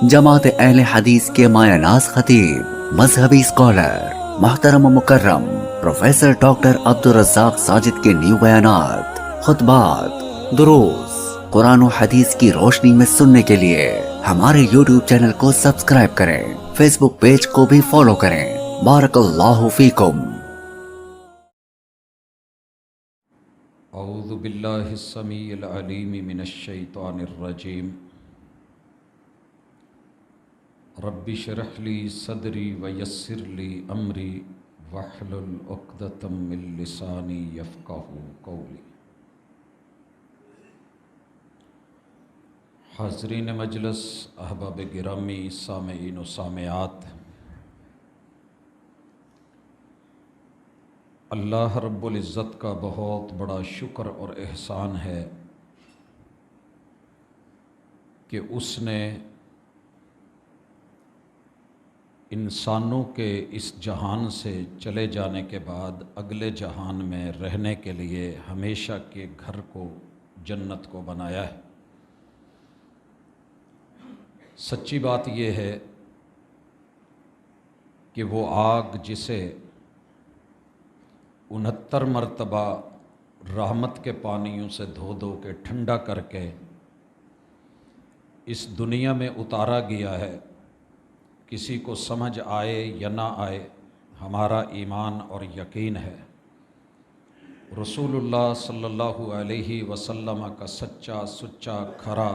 جماعت اہل حدیث کے مایہ ناز خطیب، مذہبی اسکالر، محترم و مکرم پروفیسر ڈاکٹر عبدالرزاق ساجد کے نیو بیانات، خطبات، دروس قرآن و حدیث کی روشنی میں سننے کے لیے ہمارے یوٹیوب چینل کو سبسکرائب کریں، فیس بک پیج کو بھی فالو کریں۔ بارک اللہ فیکم۔ اعوذ باللہ السمیع العلیم من الشیطان الرجیم۔ رب اشرح لی صدری ویسر لی امری واحلل عقدۃ من لسانی یفقہوا قولی۔ حاضرین مجلس، احباب گرامی، سامعین و سامعات، اللہ رب العزت کا بہت بڑا شکر اور احسان ہے کہ اس نے انسانوں کے اس جہان سے چلے جانے کے بعد اگلے جہان میں رہنے کے لیے ہمیشہ کے گھر کو، جنت کو بنایا ہے۔ سچی بات یہ ہے کہ وہ آگ جسے 69 مرتبہ رحمت کے پانیوں سے دھو دھو کے ٹھنڈا کر کے اس دنیا میں اتارا گیا ہے، کسی کو سمجھ آئے یا نہ آئے، ہمارا ایمان اور یقین ہے رسول اللہ صلی اللہ علیہ وسلم کا سچا سچا کھرا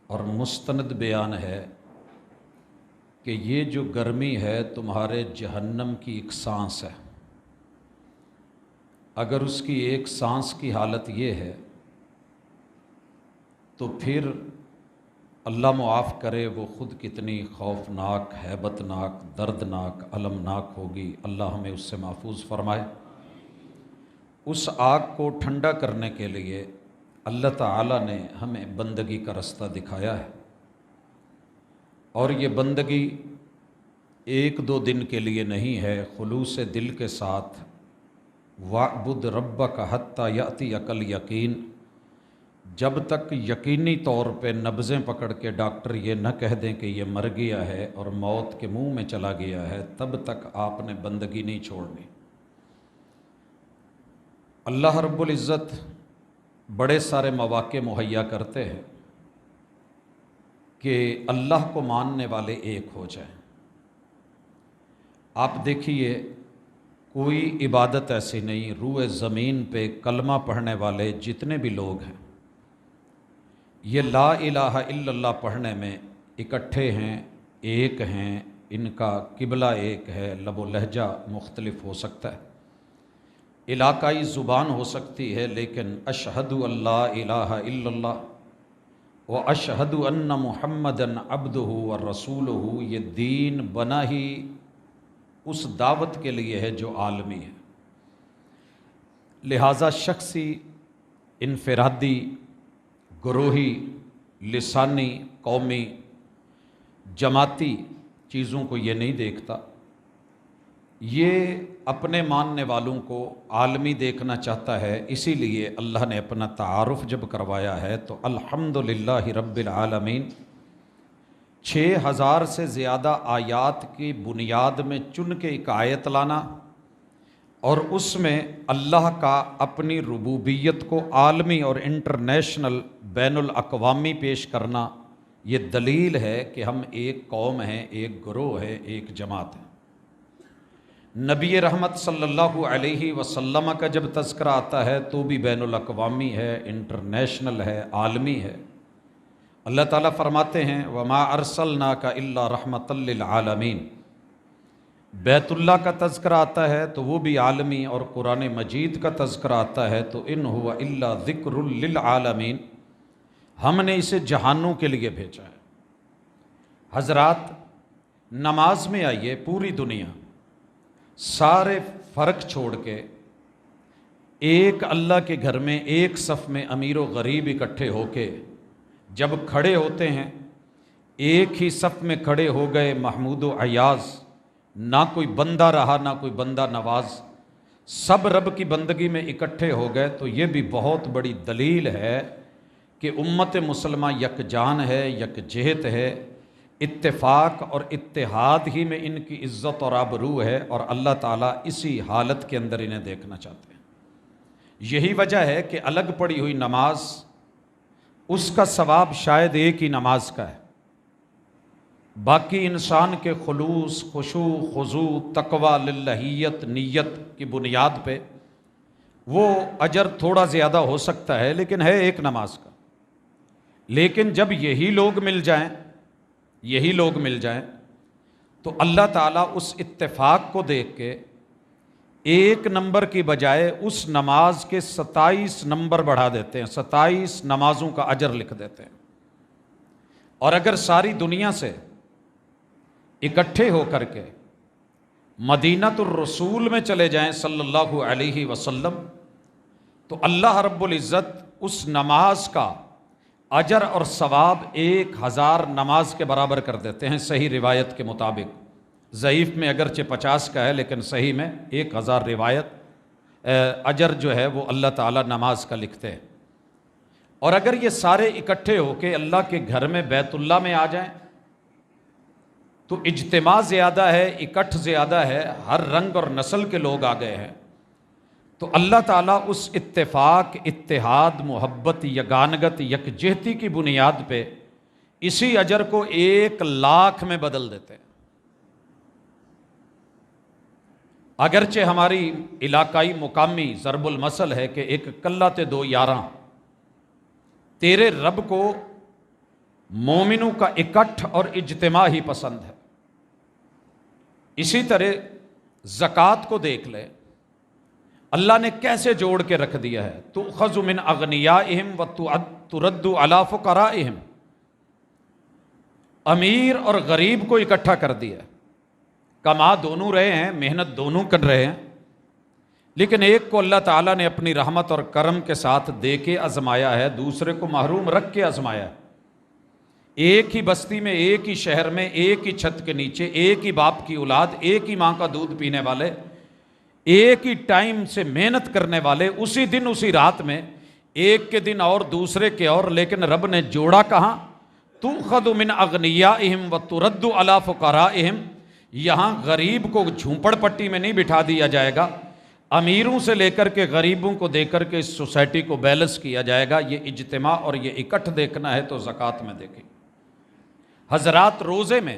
اور مستند بیان ہے کہ یہ جو گرمی ہے تمہارے جہنم کی ایک سانس ہے۔ اگر اس کی ایک سانس کی حالت یہ ہے تو پھر اللہ معاف کرے وہ خود کتنی خوفناک، ہیبتناک، دردناک، المناک ہوگی۔ اللہ ہمیں اس سے محفوظ فرمائے۔ اس آگ کو ٹھنڈا کرنے کے لیے اللہ تعالیٰ نے ہمیں بندگی کا رستہ دکھایا ہے، اور یہ بندگی ایک دو دن کے لیے نہیں ہے، خلوص دل کے ساتھ وَاعْبُدْ رَبَّكَ حَتَّى يَأْتِيَكَ الْيَقِينُ، جب تک یقینی طور پہ نبضیں پکڑ کے ڈاکٹر یہ نہ کہہ دیں کہ یہ مر گیا ہے اور موت کے منہ میں چلا گیا ہے، تب تک آپ نے بندگی نہیں چھوڑنی۔ اللہ رب العزت بڑے سارے مواقع مہیا کرتے ہیں کہ اللہ کو ماننے والے ایک ہو جائیں۔ آپ دیکھیے، کوئی عبادت ایسی نہیں، روئے زمین پہ کلمہ پڑھنے والے جتنے بھی لوگ ہیں یہ لا الہ الا اللہ پڑھنے میں اکٹھے ہیں، ایک ہیں، ان کا قبلہ ایک ہے، لب و لہجہ مختلف ہو سکتا ہے، علاقائی زبان ہو سکتی ہے، لیکن اشہد اللہ الہ الا اللہ و اشہد ان محمدً عبدہ و رسولہ، یہ دین بنا ہی اس دعوت کے لیے ہے جو عالمی ہے۔ لہٰذا شخصی، انفرادی، گروہی، لسانی، قومی، جماعتی چیزوں کو یہ نہیں دیکھتا، یہ اپنے ماننے والوں کو عالمی دیکھنا چاہتا ہے۔ اسی لیے اللہ نے اپنا تعارف جب کروایا ہے تو الحمدللہ رب العالمین 6000 سے زیادہ آیات کی بنیاد میں چن کے ایک آیت لانا اور اس میں اللہ کا اپنی ربوبیت کو عالمی اور انٹرنیشنل، بین الاقوامی پیش کرنا، یہ دلیل ہے کہ ہم ایک قوم ہیں، ایک گروہ ہے، ایک جماعت ہے۔ نبی رحمت صلی اللہ علیہ وسلم کا جب تذکرہ آتا ہے تو بھی بین الاقوامی ہے، انٹرنیشنل ہے، عالمی ہے۔ اللہ تعالیٰ فرماتے ہیں وَمَا أَرْسَلْنَاكَ إِلَّا رَحْمَةً لِّلْعَالَمِينَ۔ بیت اللہ کا تذکرہ آتا ہے تو وہ بھی عالمی، اور قرآن مجید کا تذکرہ آتا ہے تو إِنْ هُوَ إِلَّا ذِكْرٌ لِّلْعَالَمِينَ، ہم نے اسے جہانوں کے لیے بھیجا ہے۔ حضرات، نماز میں آئیے، پوری دنیا سارے فرق چھوڑ کے ایک اللہ کے گھر میں ایک صف میں امیر و غریب اکٹھے ہو کے جب کھڑے ہوتے ہیں، ایک ہی صف میں کھڑے ہو گئے محمود و ایاز، نہ کوئی بندہ رہا نہ کوئی بندہ نواز، سب رب کی بندگی میں اکٹھے ہو گئے، تو یہ بھی بہت بڑی دلیل ہے کہ امت مسلمہ یکجان ہے، یکجہت ہے، اتفاق اور اتحاد ہی میں ان کی عزت اور آبرو ہے، اور اللہ تعالیٰ اسی حالت کے اندر انہیں دیکھنا چاہتے ہیں۔ یہی وجہ ہے کہ الگ پڑی ہوئی نماز، اس کا ثواب شاید ایک ہی نماز کا ہے، باقی انسان کے خلوص، خشوع، خضوع، تقوی، للہیت، نیت کی بنیاد پہ وہ اجر تھوڑا زیادہ ہو سکتا ہے، لیکن ہے ایک نماز کا۔ لیکن جب یہی لوگ مل جائیں تو اللہ تعالیٰ اس اتفاق کو دیکھ کے ایک نمبر کی بجائے اس نماز کے 27 نمبر بڑھا دیتے ہیں، 27 نمازوں کا اجر لکھ دیتے ہیں۔ اور اگر ساری دنیا سے اکٹھے ہو کر کے مدینۃ الرسول میں چلے جائیں صلی اللہ علیہ وسلم، تو اللہ رب العزت اس نماز کا اجر اور ثواب 1000 نماز کے برابر کر دیتے ہیں، صحیح روایت کے مطابق۔ ضعیف میں اگرچہ 50 کا ہے، لیکن صحیح میں 1000 روایت اجر جو ہے وہ اللہ تعالیٰ نماز کا لکھتے ہیں۔ اور اگر یہ سارے اکٹھے ہو کے اللہ کے گھر میں بیت اللہ میں آ جائیں تو اجتماع زیادہ ہے، اکٹھ زیادہ ہے، ہر رنگ اور نسل کے لوگ آ گئے ہیں، تو اللہ تعالیٰ اس اتفاق، اتحاد، محبت، یگانگت، یکجہتی کی بنیاد پہ اسی اجر کو 1,00,000 میں بدل دیتے ہیں۔ اگرچہ ہماری علاقائی مقامی ضرب المثل ہے کہ ایک کلہ تے دو یاراں، تیرے رب کو مومنوں کا اکٹھ اور اجتماع ہی پسند ہے۔ اسی طرح زکوٰۃ کو دیکھ لے، اللہ نے کیسے جوڑ کے رکھ دیا ہے، تؤخذ من اغنیائہم وترد علی فقرائہم، امیر اور غریب کو اکٹھا کر دیا ہے۔ کما دونوں رہے ہیں، محنت دونوں کر رہے ہیں، لیکن ایک کو اللہ تعالیٰ نے اپنی رحمت اور کرم کے ساتھ دے کے آزمایا ہے، دوسرے کو محروم رکھ کے آزمایا ہے۔ ایک ہی بستی میں، ایک ہی شہر میں، ایک ہی چھت کے نیچے، ایک ہی باپ کی اولاد، ایک ہی ماں کا دودھ پینے والے، ایک ہی ٹائم سے محنت کرنے والے، اسی دن اسی رات میں، ایک کے دن اور دوسرے کے اور، لیکن رب نے جوڑا کہاں؟ تؤخذ من اغنیائہم وترد علی فقرائہم۔ یہاں غریب کو جھونپڑ پٹی میں نہیں بٹھا دیا جائے گا، امیروں سے لے کر کے غریبوں کو دے کر کے اس سوسائٹی کو بیلنس کیا جائے گا۔ یہ اجتماع اور یہ اکٹھ دیکھنا ہے تو زکوٰۃ میں دیکھیں۔ حضرات، روزے میں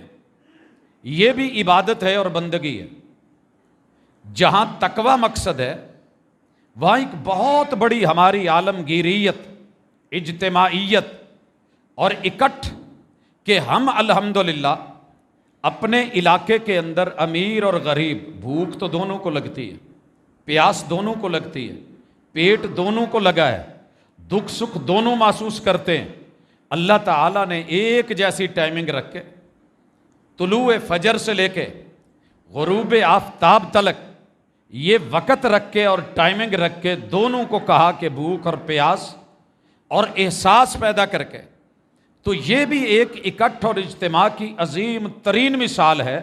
یہ بھی عبادت ہے اور بندگی ہے۔ جہاں تقوی مقصد ہے وہاں ایک بہت بڑی ہماری عالمگیریت، اجتماعیت اور اکٹھ کہ ہم الحمدللہ اپنے علاقے کے اندر امیر اور غریب، بھوک تو دونوں کو لگتی ہے، پیاس دونوں کو لگتی ہے، پیٹ دونوں کو لگا ہے، دکھ سکھ دونوں محسوس کرتے ہیں۔ اللہ تعالیٰ نے ایک جیسی ٹائمنگ رکھ کے طلوع فجر سے لے کے غروب آفتاب تلک یہ وقت رکھ کے اور ٹائمنگ رکھ کے دونوں کو کہا کہ بھوک اور پیاس اور احساس پیدا کر کے، تو یہ بھی ایک اکٹھ اور اجتماع کی عظیم ترین مثال ہے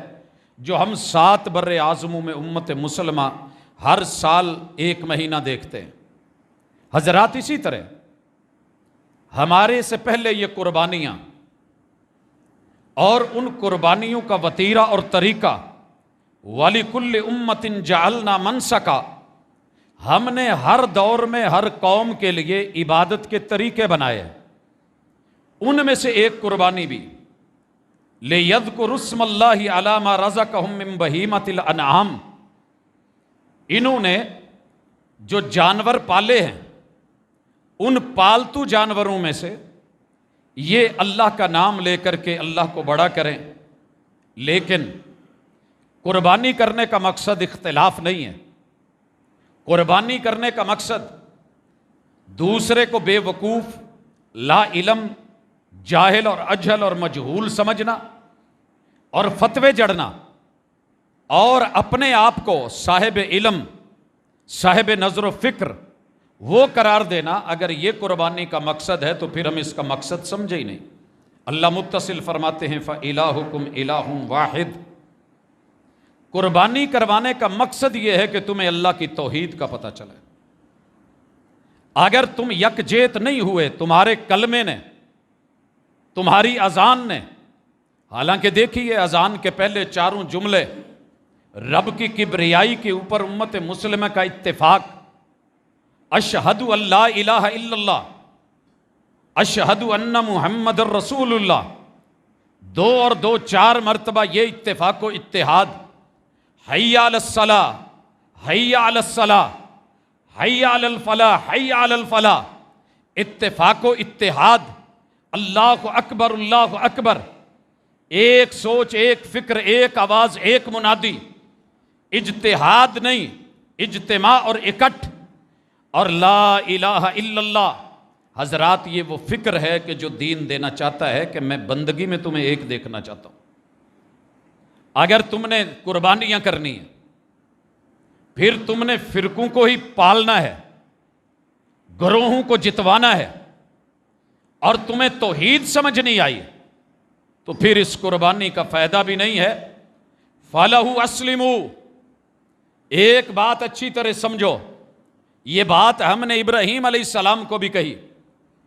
جو ہم 7 بر اعظموں میں امت مسلمہ ہر سال 1 مہینہ دیکھتے ہیں۔ حضرات، اسی طرح ہمارے سے پہلے یہ قربانیاں اور ان قربانیوں کا وتیرہ اور طریقہ، وَلِكُلِّ أُمَّةٍ جَعَلْنَا مَنْسَكًا، ہم نے ہر دور میں ہر قوم کے لیے عبادت کے طریقے بنائے ہیں۔ ان میں سے ایک قربانی بھی لِيَذْكُرُوا اسْمَ اللَّهِ عَلَىٰ مَا رَزَقَهُم مِّن بَهِيمَةِ الْأَنْعَامِ، انہوں نے جو جانور پالے ہیں ان پالتو جانوروں میں سے یہ اللہ کا نام لے کر کے اللہ کو بڑا کریں، لیکن قربانی کرنے کا مقصد اختلاف نہیں ہے۔ قربانی کرنے کا مقصد دوسرے کو بے وقوف، لا علم، جاہل اور اجہل اور مجہول سمجھنا اور فتوے جڑنا، اور اپنے آپ کو صاحب علم، صاحب نظر و فکر وہ قرار دینا، اگر یہ قربانی کا مقصد ہے تو پھر ہم اس کا مقصد سمجھے ہی نہیں۔ اللہ متصل فرماتے ہیں فَإِلَٰهُكُمْ إِلَٰهٌ وَاحِدٌ، قربانی کروانے کا مقصد یہ ہے کہ تمہیں اللہ کی توحید کا پتہ چلے۔ اگر تم یکجہت نہیں ہوئے تمہارے کلمے نے، تمہاری اذان نے، حالانکہ دیکھیے اذان کے پہلے چاروں جملے رب کی کبریائی کے اوپر امت مسلمہ کا اتفاق، اشہد ان لا الہ الا اللہ، اشہد ان محمد الرسول اللہ، 2 اور 2 4 مرتبہ یہ اتفاق و اتحاد، حی علی الصلاۃ، حی علی الصلاۃ، حی علی الفلاح، حی علی الفلاح، اتفاق و اتحاد، اللہ اکبر اللہ اکبر، ایک سوچ، ایک فکر، ایک آواز، ایک منادی، اجتہاد نہیں، اجتماع اور اکٹھ، اور لا الہ الا اللہ۔ حضرات یہ وہ فکر ہے کہ جو دین دینا چاہتا ہے کہ میں بندگی میں تمہیں ایک دیکھنا چاہتا ہوں۔ اگر تم نے قربانیاں کرنی ہیں، پھر تم نے فرقوں کو ہی پالنا ہے، گروہوں کو جتوانا ہے، اور تمہیں توحید سمجھ نہیں آئی تو پھر اس قربانی کا فائدہ بھی نہیں ہے۔ فَلَهُ أَسْلِمُوا، ایک بات اچھی طرح سمجھو، یہ بات ہم نے ابراہیم علیہ السلام کو بھی کہی،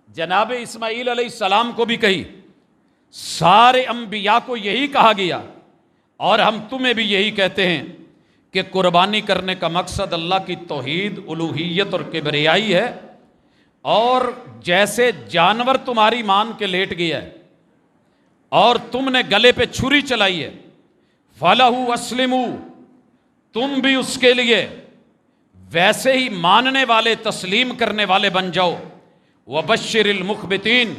جناب اسماعیل علیہ السلام کو بھی کہی، سارے انبیاء کو یہی کہا گیا، اور ہم تمہیں بھی یہی کہتے ہیں کہ قربانی کرنے کا مقصد اللہ کی توحید، الوہیت اور کبریائی ہے۔ اور جیسے جانور تمہاری مان کے لیٹ گیا ہے اور تم نے گلے پہ چھری چلائی ہے، فَلَهُ أَسْلِمُوا، تم بھی اس کے لیے ویسے ہی ماننے والے، تسلیم کرنے والے بن جاؤ۔ وَبَشِّرِ الْمُخْبِتِينَ،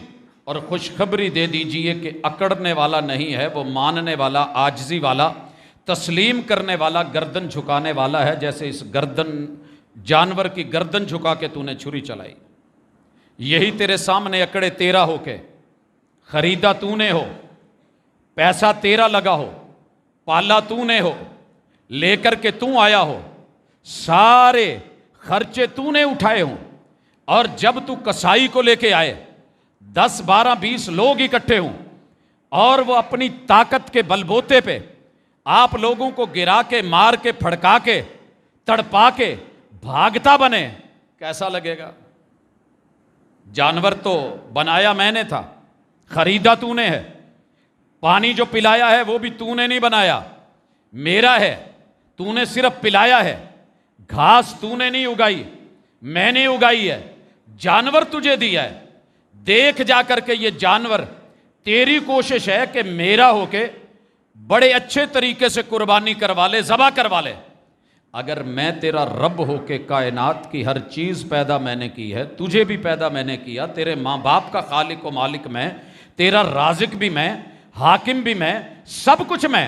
اور خوشخبری دے دیجئے کہ اکڑنے والا نہیں ہے، وہ ماننے والا، عاجزی والا، تسلیم کرنے والا، گردن جھکانے والا ہے، جیسے اس جانور کی گردن جھکا کے تو نے چھری چلائی۔ یہی تیرے سامنے اکڑے تیرا ہو کے، خریدا تو نے ہو، پیسہ تیرا لگا ہو، پالا تو نے ہو، لے کر کے تو آیا ہو، سارے خرچے تو نے اٹھائے ہوں، اور جب تو کسائی کو لے کے آئے 10 12 20 لوگ اکٹھے ہوں، اور وہ اپنی طاقت کے بلبوتے پہ آپ لوگوں کو گرا کے، مار کے، پھڑکا کے، تڑپا کے بھاگتا بنے، کیسا لگے گا؟ جانور تو بنایا میں نے تھا، خریدا تو نے ہے، پانی جو پلایا ہے وہ بھی تو نے نہیں بنایا، میرا ہے، تو نے صرف پلایا ہے، گھاس تو نے نہیں اگائی، میں نے اگائی ہے، جانور تجھے دیا ہے، دیکھ جا کر کے یہ جانور، تیری کوشش ہے کہ میرا ہو کے بڑے اچھے طریقے سے قربانی کروا لے، ذبح کروا لے۔ اگر میں تیرا رب ہو کے کائنات کی ہر چیز پیدا میں نے کی ہے، تجھے بھی پیدا میں نے کیا، تیرے ماں باپ کا خالق و مالک میں، تیرا رازق بھی میں، حاکم بھی میں، سب کچھ میں،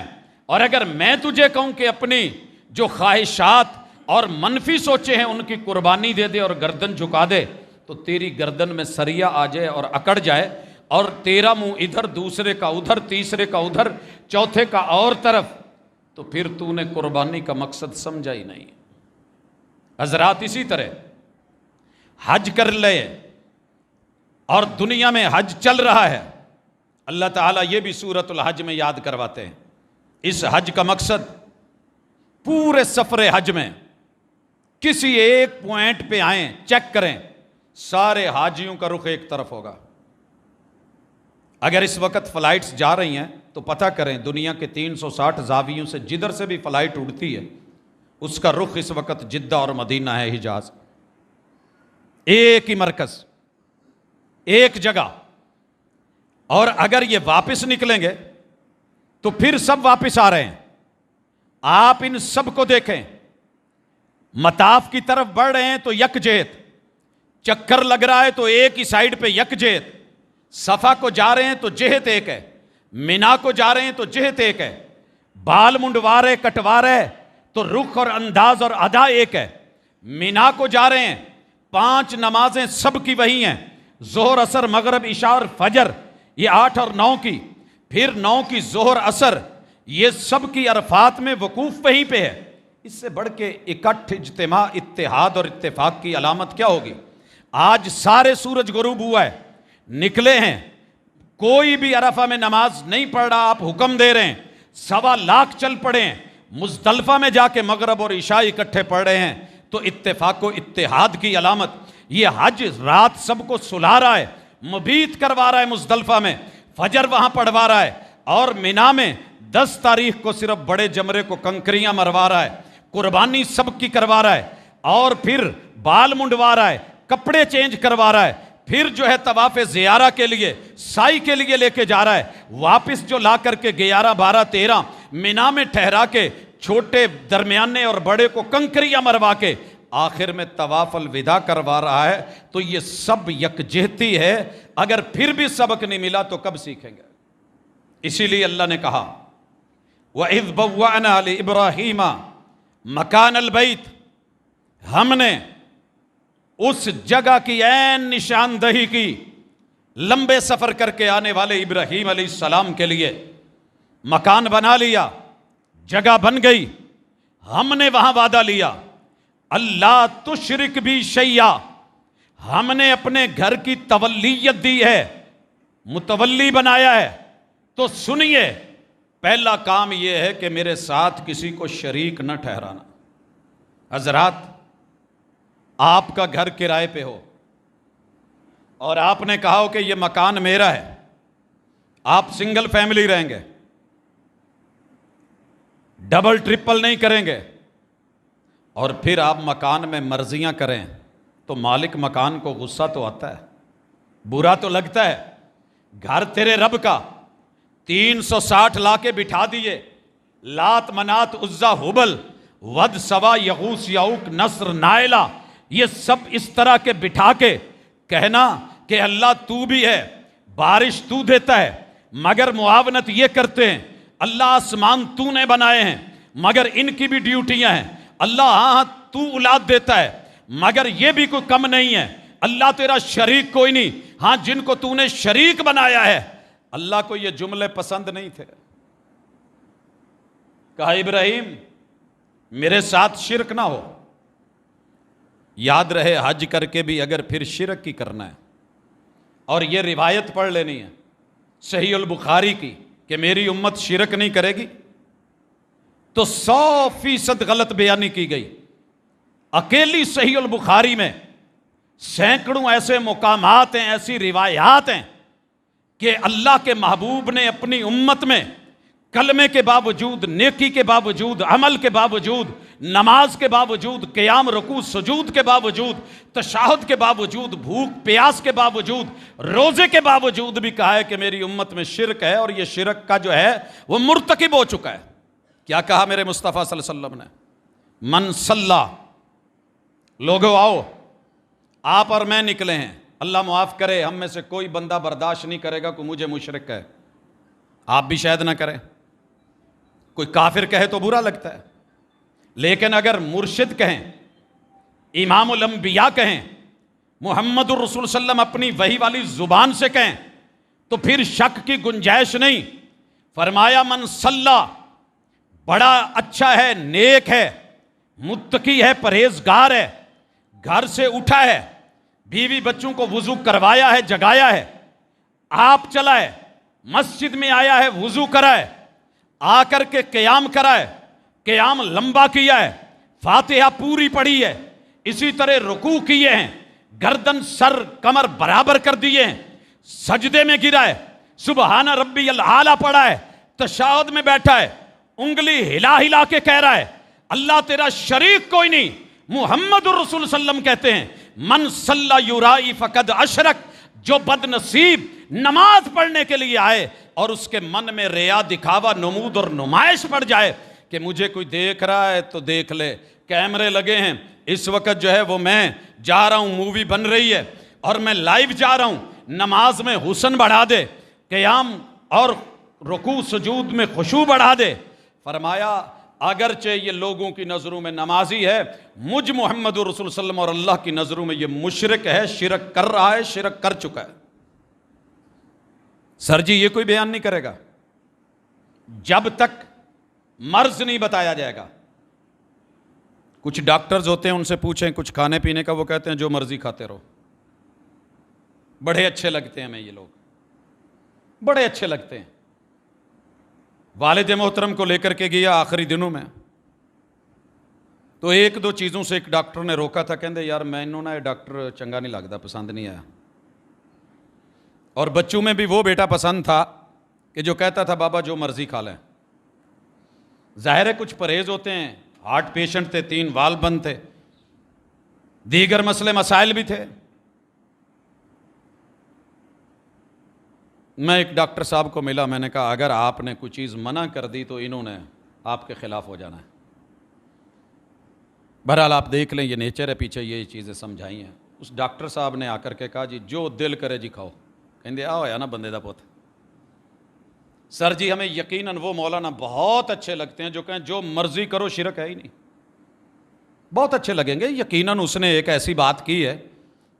اور اگر میں تجھے کہوں کہ اپنی جو خواہشات اور منفی سوچے ہیں ان کی قربانی دے دے اور گردن جھکا دے، تو تیری گردن میں سریا آ جائے اور اکڑ جائے، اور تیرا منہ ادھر، دوسرے کا ادھر، تیسرے کا ادھر، چوتھے کا اور طرف، تو پھر تو نے قربانی کا مقصد سمجھا ہی نہیں۔ حضرات اسی طرح حج کر لے، اور دنیا میں حج چل رہا ہے، اللہ تعالیٰ یہ بھی سورۃ الحج میں یاد کرواتے ہیں۔ اس حج کا مقصد پورے سفر حج میں کسی ایک پوائنٹ پہ آئیں، چیک کریں، سارے حاجیوں کا رخ ایک طرف ہوگا۔ اگر اس وقت فلائٹس جا رہی ہیں تو پتہ کریں دنیا کے 360 زاویوں سے جدھر سے بھی فلائٹ اڑتی ہے اس کا رخ اس وقت جدہ اور مدینہ ہے، حجاز، ایک ہی مرکز، ایک جگہ۔ اور اگر یہ واپس نکلیں گے تو پھر سب واپس آ رہے ہیں، آپ ان سب کو دیکھیں، مطاف کی طرف بڑھ رہے ہیں تو یکجہت، چکر لگ رہا ہے تو ایک ہی سائیڈ پہ یکجہت، صفا کو جا رہے ہیں تو جہت ایک ہے، مینا کو جا رہے ہیں تو جہت ایک ہے، بال منڈوا رہے، کٹوا رہے تو رخ اور انداز اور ادا ایک ہے۔ مینا کو جا رہے ہیں، 5 نمازیں سب کی وہی ہیں، ظہر، عصر، مغرب، عشاء اور فجر، یہ 8 اور 9 کی، پھر 9 کی ظہر، عصر، یہ سب کی عرفات میں وقوف وہیں پہ ہے۔ اس سے بڑھ کے اکٹھ، اجتماع، اتحاد اور اتفاق کی علامت کیا ہوگی؟ آج سارے سورج غروب ہوا ہے، نکلے ہیں، کوئی بھی عرفہ میں نماز نہیں پڑھ رہا، آپ حکم دے رہے ہیں، 1.25 لاکھ چل پڑے ہیں، مزدلفہ میں جا کے مغرب اور عشاء اکٹھے پڑھ رہے ہیں، تو اتفاق و اتحاد کی علامت. یہ حج رات سب کو سلا رہا ہے, مبیت کروا رہا ہے مزدلفہ میں, فجر وہاں پڑھوا رہا ہے, اور مینا میں 10 تاریخ کو صرف بڑے جمرے کو کنکریاں مروا رہا ہے, قربانی سب کی کروا رہا ہے, اور پھر بال منڈوا رہا ہے, کپڑے چینج کروا رہا ہے, پھر جو ہے طواف زیارہ کے لیے سائی کے لیے لے کے جا رہا ہے, واپس جو لا کر کے 11 12 13 مینا میں ٹھہرا کے چھوٹے درمیانے اور بڑے کو کنکریاں مروا کے آخر میں طواف الوداع کروا رہا ہے. تو یہ سب یکجہتی ہے. اگر پھر بھی سبق نہیں ملا تو کب سیکھیں گے؟ اسی لیے اللہ نے کہا وَإِذْ بَوَّأْنَا لِإِبْرَاهِيمَ مَكَانَ الْبَيْتِ, ہم نے اس جگہ کی عین نشاندہی کی لمبے سفر کر کے آنے والے ابراہیم علیہ السلام کے لیے. مکان بنا لیا, جگہ بن گئی, ہم نے وہاں وعدہ لیا اللہ تشرک بھی شیئا, ہم نے اپنے گھر کی تولیت دی ہے, متولی بنایا ہے. تو سنیے, پہلا کام یہ ہے کہ میرے ساتھ کسی کو شریک نہ ٹھہرانا. حضرات, آپ کا گھر کرائے پہ ہو اور آپ نے کہا ہو کہ یہ مکان میرا ہے, آپ سنگل فیملی رہیں گے, ڈبل ٹرپل نہیں کریں گے, اور پھر آپ مکان میں مرضیاں کریں تو مالک مکان کو غصہ تو آتا ہے, برا تو لگتا ہے. گھر تیرے رب کا, 360 لا کے بٹھا دیے, لات منات عزا ہبل ود سوا یغوس یعوق نصر نائلہ, یہ سب اس طرح کے بٹھا کے کہنا کہ اللہ تو بھی ہے, بارش تو دیتا ہے مگر معاونت یہ کرتے ہیں, اللہ آسمان تو نے بنائے ہیں مگر ان کی بھی ڈیوٹیاں ہیں, اللہ ہاں تو اولاد دیتا ہے مگر یہ بھی کوئی کم نہیں ہے, اللہ تیرا شریک کوئی نہیں, ہاں جن کو تو نے شریک بنایا ہے. اللہ کو یہ جملے پسند نہیں تھے. کہا ابراہیم میرے ساتھ شرک نہ ہو. یاد رہے حج کر کے بھی اگر پھر شرک کی کرنا ہے, اور یہ روایت پڑھ لینی ہے صحیح البخاری کی کہ میری امت شرک نہیں کرے گی, تو 100% غلط بیانی کی گئی. اکیلی صحیح البخاری میں سینکڑوں ایسے مقامات ہیں, ایسی روایات ہیں کہ اللہ کے محبوب نے اپنی امت میں کلمے کے باوجود, نیکی کے باوجود, عمل کے باوجود, نماز کے باوجود, قیام رکوع سجود کے باوجود, تشہد کے باوجود, بھوک پیاس کے باوجود, روزے کے باوجود بھی کہا ہے کہ میری امت میں شرک ہے, اور یہ شرک کا جو ہے وہ مرتکب ہو چکا ہے. کیا کہا میرے مصطفیٰ صلی اللہ علیہ وسلم نے؟ من صلی, لوگو آؤ, آپ اور میں نکلے ہیں, اللہ معاف کرے ہم میں سے کوئی بندہ برداشت نہیں کرے گا کہ مجھے مشرک کہے, آپ بھی شاید نہ کریں, کوئی کافر کہے تو برا لگتا ہے, لیکن اگر مرشد کہیں, امام الانبیاء کہیں, محمد الرسول صلی اللہ علیہ وسلم اپنی وحی والی زبان سے کہیں تو پھر شک کی گنجائش نہیں. فرمایا من صلی, بڑا اچھا ہے, نیک ہے, متقی ہے, پرہیزگار ہے, گھر سے اٹھا ہے, بیوی بچوں کو وضو کروایا ہے, جگایا ہے, آپ چلا ہے, مسجد میں آیا ہے, وضو کرا ہے, آ کر کے قیام کرا ہے, قیام لمبا کیا ہے, فاتحہ پوری پڑھی ہے, اسی طرح رکوع کیے ہیں, گردن سر کمر برابر کر دیے ہیں, سجدے میں گرا ہے, سبحان ربی الاعلیٰ پڑھا ہے, تشہد میں بیٹھا ہے, انگلی ہلا ہلا کے کہہ رہا ہے اللہ تیرا شریک کوئی نہیں. محمد الرسول صلی اللہ علیہ وسلم کہتے ہیں من صلی یرائی فقد اشرک, جو بد نصیب نماز پڑھنے کے لیے آئے اور اس کے من میں ریا, دکھاوا, نمود اور نمائش پڑ جائے کہ مجھے کوئی دیکھ رہا ہے تو دیکھ لے, کیمرے لگے ہیں, اس وقت جو ہے وہ میں جا رہا ہوں, مووی بن رہی ہے اور میں لائیو جا رہا ہوں, نماز میں حسن بڑھا دے, قیام اور رکوع سجود میں خشوع بڑھا دے. فرمایا اگرچہ یہ لوگوں کی نظروں میں نمازی ہے, مجھ محمد رسول صلی اللہ علیہ وسلم اور اللہ کی نظروں میں یہ مشرک ہے, شرک کر رہا ہے, شرک کر چکا ہے. سر جی یہ کوئی بیان نہیں کرے گا جب تک مرض نہیں بتایا جائے گا. کچھ ڈاکٹرز ہوتے ہیں, ان سے پوچھیں کچھ کھانے پینے کا, وہ کہتے ہیں جو مرضی کھاتے رہو. بڑے اچھے لگتے ہیں ہمیں یہ لوگ, بڑے اچھے لگتے ہیں. والد محترم کو لے کر کے گیا آخری دنوں میں, تو ایک دو چیزوں سے ایک ڈاکٹر نے روکا تھا، کہندے یار مینوں نہ یہ ڈاکٹر چنگا نہیں لگتا، پسند نہیں آیا. اور بچوں میں بھی وہ بیٹا پسند تھا کہ جو کہتا تھا بابا جو مرضی کھا لیں. ظاہر ہے کچھ پرہیز ہوتے ہیں، ہارٹ پیشنٹ تھے، 3 والو بند تھے، دیگر مسئلے مسائل بھی تھے. میں ایک ڈاکٹر صاحب کو ملا، میں نے کہا اگر آپ نے کوئی چیز منع کر دی تو انہوں نے آپ کے خلاف ہو جانا ہے. بہرحال آپ دیکھ لیں، یہ نیچر ہے، پیچھے یہ چیزیں سمجھائی ہیں. اس ڈاکٹر صاحب نے آ کر کے کہا جی جو دل کرے جی کھاؤ. کہندے آ ہویا نا بندے دا پوت. سر جی ہمیں یقیناً وہ مولانا بہت اچھے لگتے ہیں جو کہیں جو مرضی کرو شرک ہے ہی نہیں. بہت اچھے لگیں گے، یقیناً اس نے ایک ایسی بات کی ہے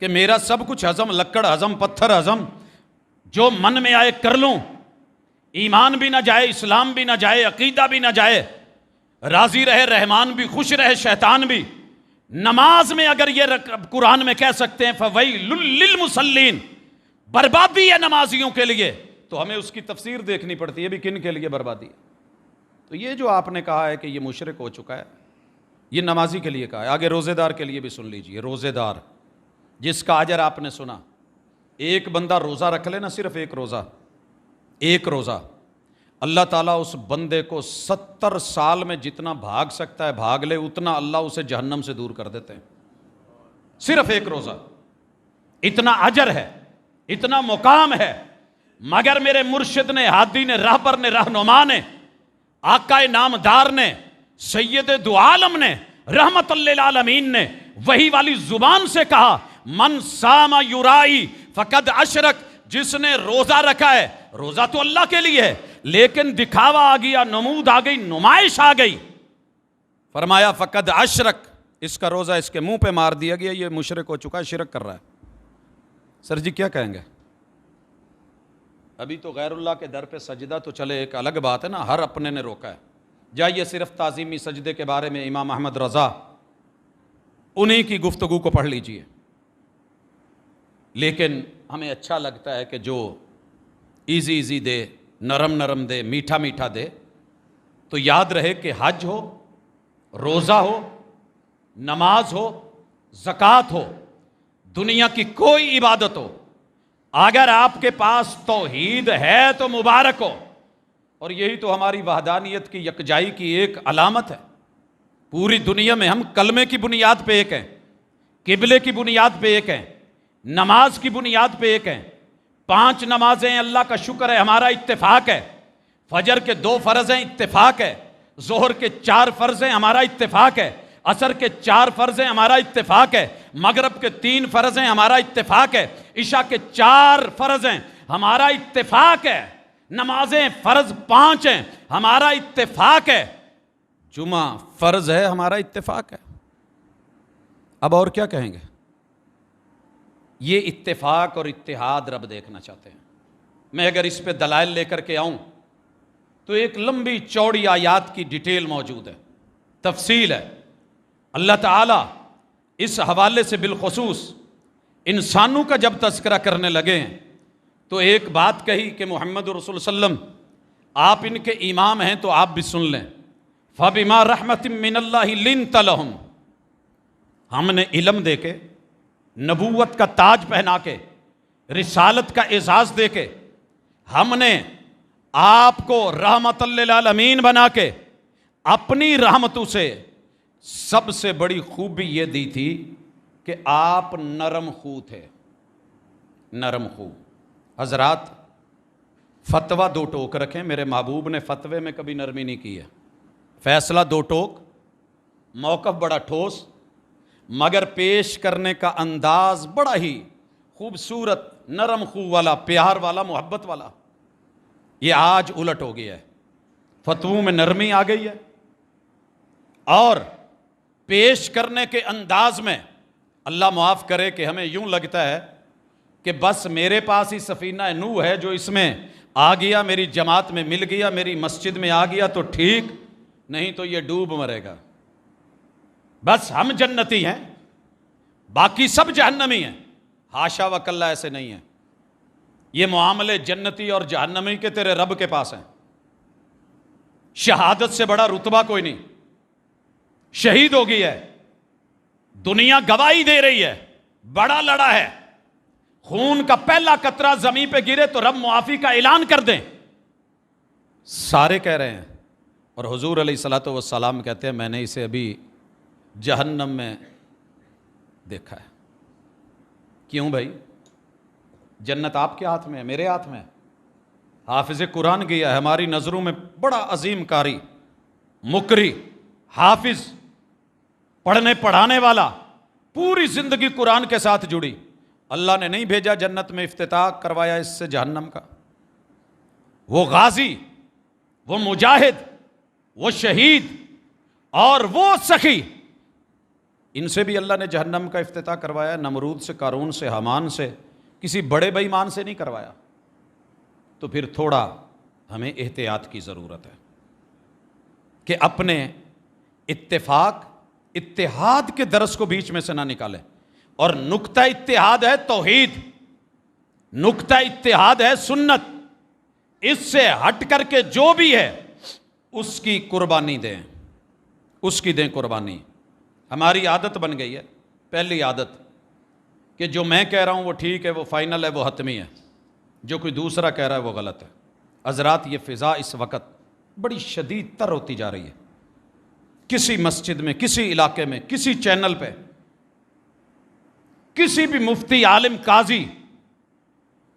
کہ میرا سب کچھ ہضم، لکڑ ہضم، پتھر ہضم، جو من میں آئے کر لوں، ایمان بھی نہ جائے، اسلام بھی نہ جائے، عقیدہ بھی نہ جائے، راضی رہے رحمان بھی، خوش رہے شیطان بھی. نماز میں اگر یہ قرآن میں کہہ سکتے ہیں فَوَيْلٌ لِّلْمُصَلِّينَ، بربادی ہے نمازیوں کے لیے، تو ہمیں اس کی تفسیر دیکھنی پڑتی ہے بھی کن کے لیے بربادی ہے. تو یہ جو آپ نے کہا ہے کہ یہ مشرک ہو چکا ہے، یہ نمازی کے لیے کہا ہے. آگے روزے دار کے لیے بھی سن لیجئے. روزے دار جس کا اجر آپ نے سنا، ایک بندہ روزہ رکھ لے نا، صرف ایک روزہ، اللہ تعالیٰ اس بندے کو 70 سال میں جتنا بھاگ سکتا ہے بھاگ لے، اتنا اللہ اسے جہنم سے دور کر دیتے ہیں. صرف ایک روزہ، اتنا اجر ہے، اتنا مقام ہے. مگر میرے مرشد نے، ہادی نے، راہبر نے، رہنما نے، آقا نامدار نے، سید دو عالم نے، رحمت للعالمین نے وہی والی زبان سے کہا من صام یرائی فقد اشرک. جس نے روزہ رکھا ہے، روزہ تو اللہ کے لیے ہے لیکن دکھاوا آ گیا، نمود آ گئی، نمائش آ گئی، فرمایا فقد اشرک، اس کا روزہ اس کے منہ پہ مار دیا گیا، یہ مشرک ہو چکا ہے، شرک کر رہا ہے. سر جی کیا کہیں گے؟ ابھی تو غیر اللہ کے در پہ سجدہ تو چلے ایک الگ بات ہے نا، ہر اپنے نے روکا ہے. جائیے صرف تعظیمی سجدے کے بارے میں امام احمد رضا انہی کی گفتگو کو پڑھ لیجئے. لیکن ہمیں اچھا لگتا ہے کہ جو ایزی دے، نرم دے، میٹھا دے. تو یاد رہے کہ حج ہو، روزہ ہو، نماز ہو، زکوٰۃ ہو، دنیا کی کوئی عبادت ہو، اگر آپ کے پاس توحید ہے تو مبارک ہو. اور یہی تو ہماری وحدانیت کی، یکجائی کی ایک علامت ہے. پوری دنیا میں ہم کلمے کی بنیاد پہ ایک ہیں، قبلے کی بنیاد پہ ایک ہیں، نماز کی بنیاد پہ ایک ہیں. 5 نمازیں اللہ کا شکر ہے ہمارا اتفاق ہے. فجر کے 2 فرض ہیں، اتفاق ہے. ظہر کے 4 فرض ہیں، ہمارا اتفاق ہے. عصر کے 4 فرض ہیں، ہمارا اتفاق ہے. مغرب کے 3 فرض ہیں، ہمارا اتفاق ہے. عشاء کے 4 فرض ہیں، ہمارا اتفاق ہے. نمازیں فرض 5 ہیں، ہمارا اتفاق ہے. جمعہ فرض ہے، ہمارا اتفاق ہے. اب اور کیا کہیں گے؟ یہ اتفاق اور اتحاد رب دیکھنا چاہتے ہیں. میں اگر اس پہ دلائل لے کر کے آؤں تو ایک لمبی چوڑی آیات کی ڈیٹیل موجود ہے، تفصیل ہے. اللہ تعالیٰ اس حوالے سے بالخصوص انسانوں کا جب تذکرہ کرنے لگے ہیں تو ایک بات کہی کہ محمد رسول صلی اللہ علیہ وسلم آپ ان کے امام ہیں تو آپ بھی سن لیں. فَبِمَا رَحْمَةٍ مِّنَ اللَّهِ لِنْتَ لَهُمْ، ہم نے علم دے کے، نبوت کا تاج پہنا کے، رسالت کا اعزاز دے کے، ہم نے آپ کو رحمت للعالمین بنا کے اپنی رحمتوں سے سب سے بڑی خوبی یہ دی تھی کہ آپ نرم خو تھے. نرم خو. حضرات فتویٰ 2 ٹوک رکھیں، میرے محبوب نے فتوے میں کبھی نرمی نہیں کی ہے. فیصلہ 2 ٹوک، موقف بڑا ٹھوس، مگر پیش کرنے کا انداز بڑا ہی خوبصورت، نرم خو والا، پیار والا، محبت والا. یہ آج الٹ ہو گیا ہے، فتووں میں نرمی آ گئی ہے اور پیش کرنے کے انداز میں اللہ معاف کرے کہ ہمیں یوں لگتا ہے کہ بس میرے پاس ہی سفینہ نوح ہے، جو اس میں آ گیا، میری جماعت میں مل گیا، میری مسجد میں آ گیا تو ٹھیک، نہیں تو یہ ڈوب مرے گا. بس ہم جنتی ہیں، باقی سب جہنمی ہیں. حاشا وکلا، ایسے نہیں ہے. یہ معاملے جنتی اور جہنمی کے تیرے رب کے پاس ہیں. شہادت سے بڑا رتبہ کوئی نہیں. شہید ہو گئی ہے، دنیا گواہی دے رہی ہے، بڑا لڑا ہے، خون کا پہلا قطرہ زمین پہ گرے تو رب معافی کا اعلان کر دیں، سارے کہہ رہے ہیں۔ اور حضور علیہ الصلوۃ والسلام کہتے ہیں میں نے اسے ابھی جہنم میں دیکھا ہے۔ کیوں بھائی؟ جنت آپ کے ہاتھ میں ہے، میرے ہاتھ میں ہے۔ حافظ قرآن گیا ہے، ہماری نظروں میں بڑا عظیم قاری، مقری، حافظ، پڑھنے پڑھانے والا، پوری زندگی قرآن کے ساتھ جڑی، اللہ نے نہیں بھیجا جنت میں افتتاح کروایا اس سے جہنم کا۔ وہ غازی، وہ مجاہد، وہ شہید اور وہ سخی، ان سے بھی اللہ نے جہنم کا افتتاح کروایا، نمرود سے، قارون سے، حامان سے، کسی بڑے بے ایمان سے نہیں کروایا۔ تو پھر تھوڑا ہمیں احتیاط کی ضرورت ہے کہ اپنے اتحاد کے درس کو بیچ میں سے نہ نکالیں۔ اور نقطہ اتحاد ہے توحید، نقطہ اتحاد ہے سنت، اس سے ہٹ کر کے جو بھی ہے اس کی قربانی دیں، اس کی دیں قربانی۔ ہماری عادت بن گئی ہے، پہلی عادت کہ جو میں کہہ رہا ہوں وہ ٹھیک ہے، وہ فائنل ہے، وہ حتمی ہے، جو کوئی دوسرا کہہ رہا ہے وہ غلط ہے۔ حضرات یہ فضا اس وقت بڑی شدید تر ہوتی جا رہی ہے، کسی مسجد میں، کسی علاقے میں، کسی چینل پہ، کسی بھی مفتی، عالم، قاضی،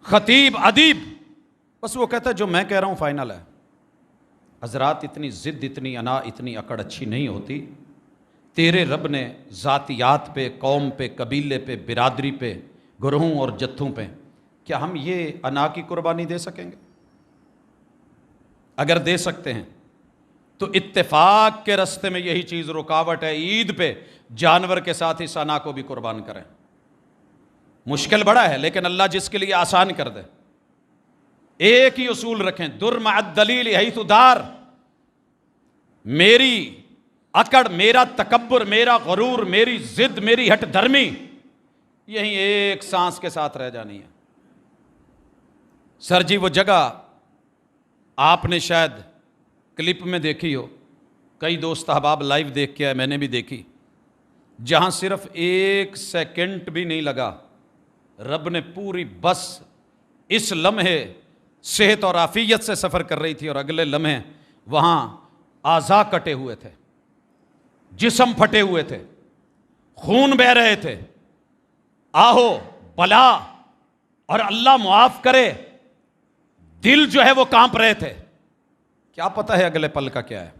خطیب، ادیب، بس وہ کہتا ہے جو میں کہہ رہا ہوں فائنل ہے۔ حضرات اتنی ضد، اتنی انا، اتنی اکڑ اچھی نہیں ہوتی۔ تیرے رب نے ذاتیات پہ، قوم پہ، قبیلے پہ، برادری پہ، گروہوں اور جتھوں پہ، کیا ہم یہ انا کی قربانی دے سکیں گے؟ اگر دے سکتے ہیں تو اتفاق کے رستے میں یہی چیز رکاوٹ ہے، عید پہ جانور کے ساتھ اس انا کو بھی قربان کریں۔ مشکل بڑا ہے لیکن اللہ جس کے لیے آسان کر دے۔ ایک ہی اصول رکھیں، در مع الدلیل حیث دار، میری اکڑ، میرا تکبر، میرا غرور، میری ضد، میری ہٹ دھرمی یہیں ایک سانس کے ساتھ رہ جانی ہے۔ سر جی وہ جگہ آپ نے شاید کلپ میں دیکھی ہو، کئی دوست احباب لائیو دیکھ کے آئے، میں نے بھی دیکھی، جہاں صرف 1 سیکنڈ بھی نہیں لگا، رب نے پوری بس اس لمحے صحت اور عافیت سے سفر کر رہی تھی، اور اگلے لمحے وہاں اعضاء کٹے ہوئے تھے، جسم پھٹے ہوئے تھے، خون بہہ رہے تھے، آہو بلا اور اللہ معاف کرے دل جو ہے وہ کانپ رہے تھے، کیا پتہ ہے اگلے پل کا کیا ہے۔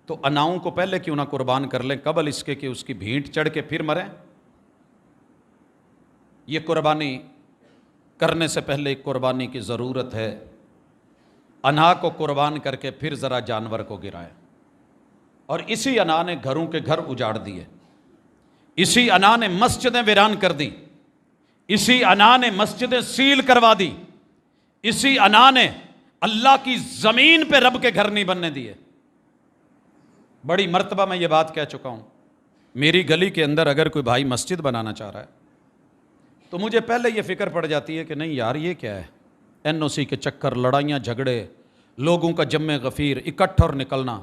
تو اناؤں کو پہلے کیوں نہ قربان کر لیں، قبل اس کے کہ اس کی بھینٹ چڑھ کے پھر مریں۔ یہ قربانی کرنے سے پہلے ایک قربانی کی ضرورت ہے، انا کو قربان کر کے پھر ذرا جانور کو گرائیں۔ اور اسی انا نے گھروں کے گھر اجاڑ دیے، اسی انا نے مسجدیں ویران کر دی، اسی انا نے مسجدیں سیل کروا دی، اسی انا نے اللہ کی زمین پہ رب کے گھر نہیں بننے دیے۔ بڑی مرتبہ میں یہ بات کہہ چکا ہوں، میری گلی کے اندر اگر کوئی بھائی مسجد بنانا چاہ رہا ہے تو مجھے پہلے یہ فکر پڑ جاتی ہے کہ نہیں یار یہ کیا ہے، NOC کے چکر، لڑائیاں جھگڑے، لوگوں کا جمع غفیر، اکٹھ اور نکلنا۔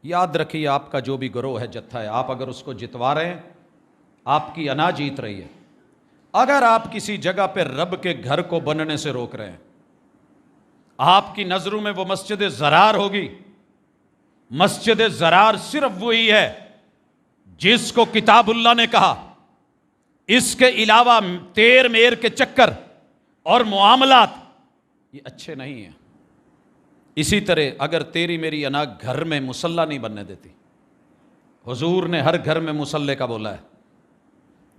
یاد رکھیے آپ کا جو بھی گروہ ہے، جتھا ہے، آپ اگر اس کو جتوا رہے ہیں آپ کی انا جیت رہی ہے۔ اگر آپ کسی جگہ پہ رب کے گھر کو بننے سے روک رہے ہیں، آپ کی نظروں میں وہ مسجد زرار ہوگی۔ مسجد زرار صرف وہی ہے جس کو کتاب اللہ نے کہا، اس کے علاوہ تیر میر کے چکر اور معاملات یہ اچھے نہیں ہیں۔ اسی طرح اگر تیری میری انا گھر میں مصلی نہیں بننے دیتی، حضور نے ہر گھر میں مصلی کا بولا ہے،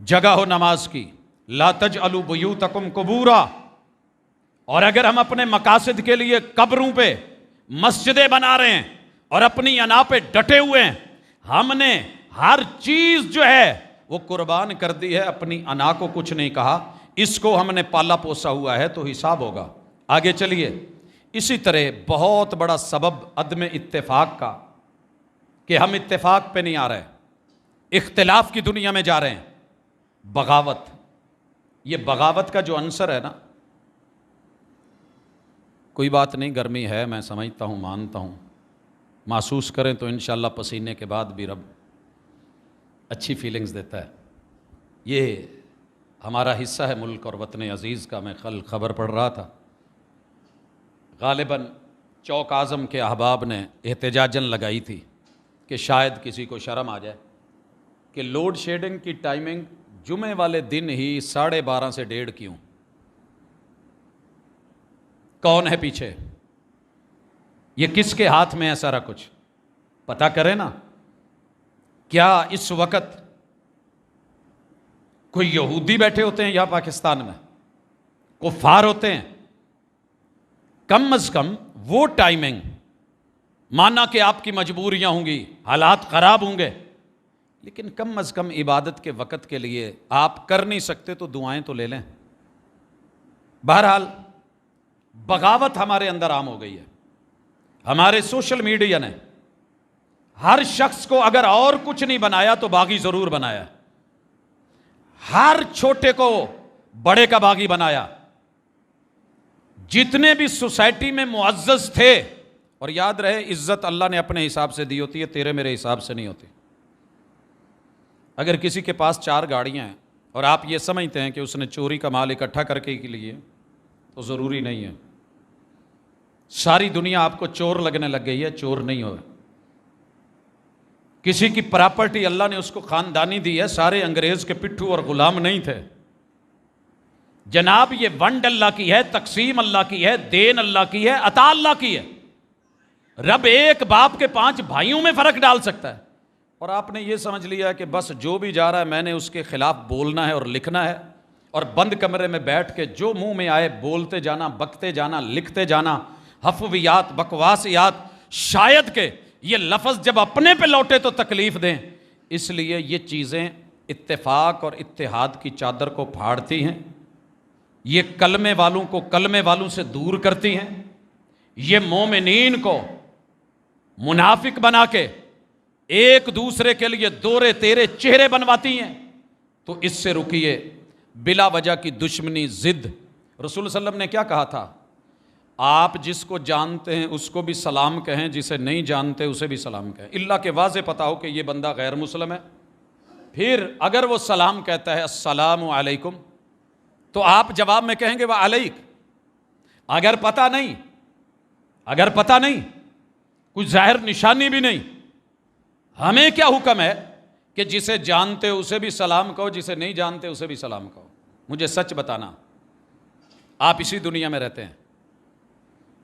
جگہ ہو نماز کی، لا تجعلوا بیوتکم قبورا۔ اور اگر ہم اپنے مقاصد کے لیے قبروں پہ مسجدیں بنا رہے ہیں اور اپنی انا پہ ڈٹے ہوئے ہیں، ہم نے ہر چیز جو ہے وہ قربان کر دی ہے، اپنی انا کو کچھ نہیں کہا۔ اس کو ہم نے پالا پوسا ہوا ہے تو حساب ہوگا۔ آگے چلیے، اسی طرح بہت بڑا سبب عدم اتفاق کا کہ ہم اتفاق پہ نہیں آ رہے، اختلاف کی دنیا میں جا رہے ہیں، بغاوت۔ یہ بغاوت کا جو عنصر ہے نا، کوئی بات نہیں، گرمی ہے، میں سمجھتا ہوں، مانتا ہوں، محسوس کریں تو انشاءاللہ پسینے کے بعد بھی رب اچھی فیلنگز دیتا ہے. یہ ہمارا حصہ ہے ملک اور وطن عزیز کا. میں کل خبر پڑھ رہا تھا، غالباً چوک اعظم کے احباب نے احتجاجاً لگائی تھی کہ شاید کسی کو شرم آ جائے کہ لوڈ شیڈنگ کی ٹائمنگ جمعے والے دن ہی 12:30 سے 1:30 کیوں؟ کون ہے پیچھے؟ یہ کس کے ہاتھ میں ہے سارا کچھ؟ پتہ کریں نا. کیا اس وقت کوئی یہودی بیٹھے ہوتے ہیں یا پاکستان میں کفار ہوتے ہیں؟ کم از کم وہ ٹائمنگ، مانا کہ آپ کی مجبوریاں ہوں گی، حالات خراب ہوں گے، لیکن کم از کم عبادت کے وقت کے لیے آپ کر نہیں سکتے تو دعائیں تو لے لیں. بہرحال بغاوت ہمارے اندر عام ہو گئی ہے. ہمارے سوشل میڈیا نے ہر شخص کو اگر اور کچھ نہیں بنایا تو باغی ضرور بنایا. ہر چھوٹے کو بڑے کا باغی بنایا. جتنے بھی سوسائٹی میں معزز تھے، اور یاد رہے عزت اللہ نے اپنے حساب سے دی ہوتی ہے، تیرے میرے حساب سے نہیں ہوتی. اگر کسی کے پاس 4 گاڑیاں ہیں اور آپ یہ سمجھتے ہیں کہ اس نے چوری کا مال اکٹھا کر کے لیے، تو ضروری نہیں ہے. ساری دنیا آپ کو چور لگنے لگ گئی ہے، چور نہیں ہوئے. کسی کی پراپرٹی اللہ نے اس کو خاندانی دی ہے، سارے انگریز کے پٹھو اور غلام نہیں تھے. جناب یہ ونڈ اللہ کی ہے، تقسیم اللہ کی ہے، دین اللہ کی ہے، عطا اللہ کی ہے. رب ایک باپ کے 5 بھائیوں میں فرق ڈال سکتا ہے، اور آپ نے یہ سمجھ لیا کہ بس جو بھی جا رہا ہے میں نے اس کے خلاف بولنا ہے اور لکھنا ہے، اور بند کمرے میں بیٹھ کے جو منہ میں آئے بولتے جانا، بکتے جانا، لکھتے جانا، حفویات، بکواسیات. شاید کہ یہ لفظ جب اپنے پہ لوٹے تو تکلیف دیں، اس لیے یہ چیزیں اتفاق اور اتحاد کی چادر کو پھاڑتی ہیں. یہ کلمے والوں کو کلمے والوں سے دور کرتی ہیں. یہ مومنین کو منافق بنا کے ایک دوسرے کے لیے دورے تیرے چہرے بنواتی ہیں. تو اس سے رکیے. بلا وجہ کی دشمنی، ضد. رسول صلی اللہ علیہ وسلم نے کیا کہا تھا؟ آپ جس کو جانتے ہیں اس کو بھی سلام کہیں، جسے نہیں جانتے اسے بھی سلام کہیں، اللہ کے واضح پتا ہو کہ یہ بندہ غیر مسلم ہے. پھر اگر وہ سلام کہتا ہے السلام علیکم، تو آپ جواب میں کہیں گے وعلیک. اگر پتہ نہیں، کوئی ظاہر نشانی بھی نہیں، ہمیں کیا حکم ہے کہ جسے جانتے ہو اسے بھی سلام کہو، جسے نہیں جانتے اسے بھی سلام کہو. مجھے سچ بتانا، آپ اسی دنیا میں رہتے ہیں.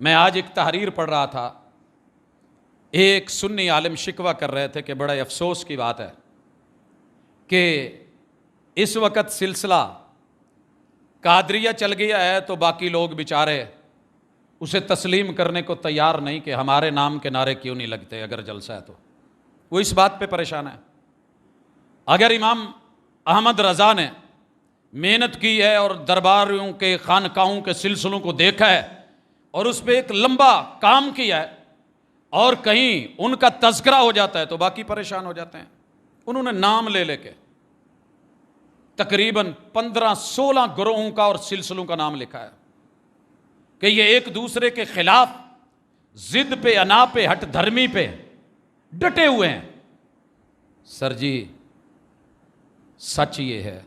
میں آج ایک تحریر پڑھ رہا تھا، ایک سنی عالم شکوہ کر رہے تھے کہ بڑا افسوس کی بات ہے کہ اس وقت سلسلہ قادریہ چل گیا ہے تو باقی لوگ بیچارے اسے تسلیم کرنے کو تیار نہیں کہ ہمارے نام کے نعرے کیوں نہیں لگتے اگر جلسہ ہے تو. وہ اس بات پہ پریشان ہے. اگر امام احمد رضا نے محنت کی ہے اور درباریوں کے خانقاہوں کے سلسلوں کو دیکھا ہے اور اس پہ ایک لمبا کام کیا ہے، اور کہیں ان کا تذکرہ ہو جاتا ہے تو باقی پریشان ہو جاتے ہیں. انہوں نے نام لے کے تقریباً 15-16 گروہوں کا اور سلسلوں کا نام لکھا ہے کہ یہ ایک دوسرے کے خلاف ضد پہ، انا پہ، ہٹ دھرمی پہ ڈٹے ہوئے ہیں. سر جی سچ یہ ہے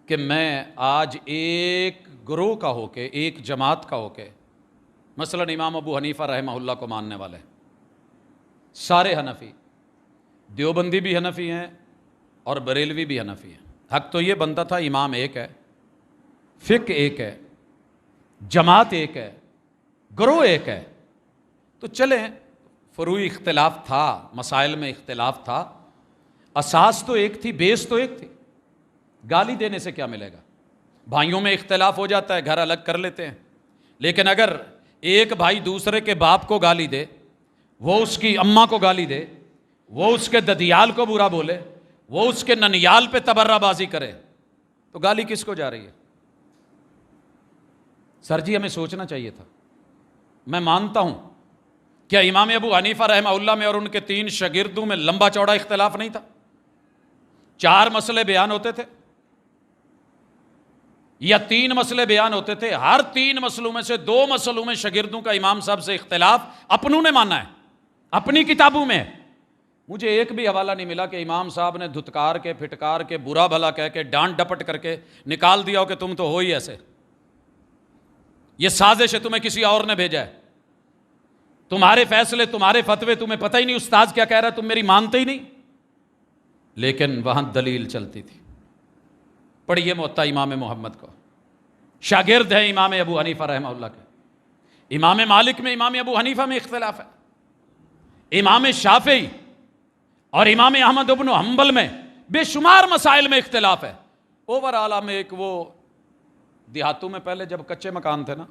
کہ میں آج ایک گروہ کا ہو کے، ایک جماعت کا ہو کے، مثلا امام ابو حنیفہ رحمہ اللہ کو ماننے والے سارے حنفی، دیوبندی بھی حنفی ہیں اور بریلوی بھی حنفی ہیں. حق تو یہ بنتا تھا امام ایک ہے، فقہ ایک ہے، جماعت ایک ہے، گروہ ایک ہے. تو چلیں، فروعی اختلاف تھا، مسائل میں اختلاف تھا، اساس تو ایک تھی، بیس تو ایک تھی. گالی دینے سے کیا ملے گا؟ بھائیوں میں اختلاف ہو جاتا ہے، گھر الگ کر لیتے ہیں، لیکن اگر ایک بھائی دوسرے کے باپ کو گالی دے، وہ اس کی اماں کو گالی دے، وہ اس کے ددیال کو برا بولے، وہ اس کے ننیال پہ تبرہ بازی کرے، تو گالی کس کو جا رہی ہے؟ سر جی ہمیں سوچنا چاہیے تھا. میں مانتا ہوں کیا امام ابو حنیفہ رحمہ اللہ میں اور ان کے 3 شاگردوں میں لمبا چوڑا اختلاف نہیں تھا؟ 4 مسئلے بیان ہوتے تھے یا 3 مسئلے بیان ہوتے تھے؟ ہر 3 مسئلوں میں سے 2 مسئلوں میں شاگردوں کا امام صاحب سے اختلاف اپنوں نے مانا ہے، اپنی کتابوں میں ہے. مجھے ایک بھی حوالہ نہیں ملا کہ امام صاحب نے دھتکار کے پھٹکار کے برا بھلا کہہ کے ڈانٹ ڈپٹ کر کے نکال دیا ہو کہ تم تو ہو ہی ایسے، یہ سازش ہے، تمہیں کسی اور نے بھیجا ہے، تمہارے فیصلے تمہارے فتوے تمہیں پتہ ہی نہیں استاذ کیا کہہ رہا ہے، تم میری مانتے ہی نہیں۔ لیکن وہاں دلیل چلتی تھی۔ پڑھیے موطا امام محمد کو، شاگرد ہے امام ابو حنیفہ رحمہ اللہ کے۔ امام مالک میں امام ابو حنیفہ میں اختلاف ہے، امام شافعی اور امام احمد بن حنبل میں بے شمار مسائل میں اختلاف ہے۔ اوورآل میں ایک وہ دیہاتوں میں پہلے جب کچے مکان تھے نا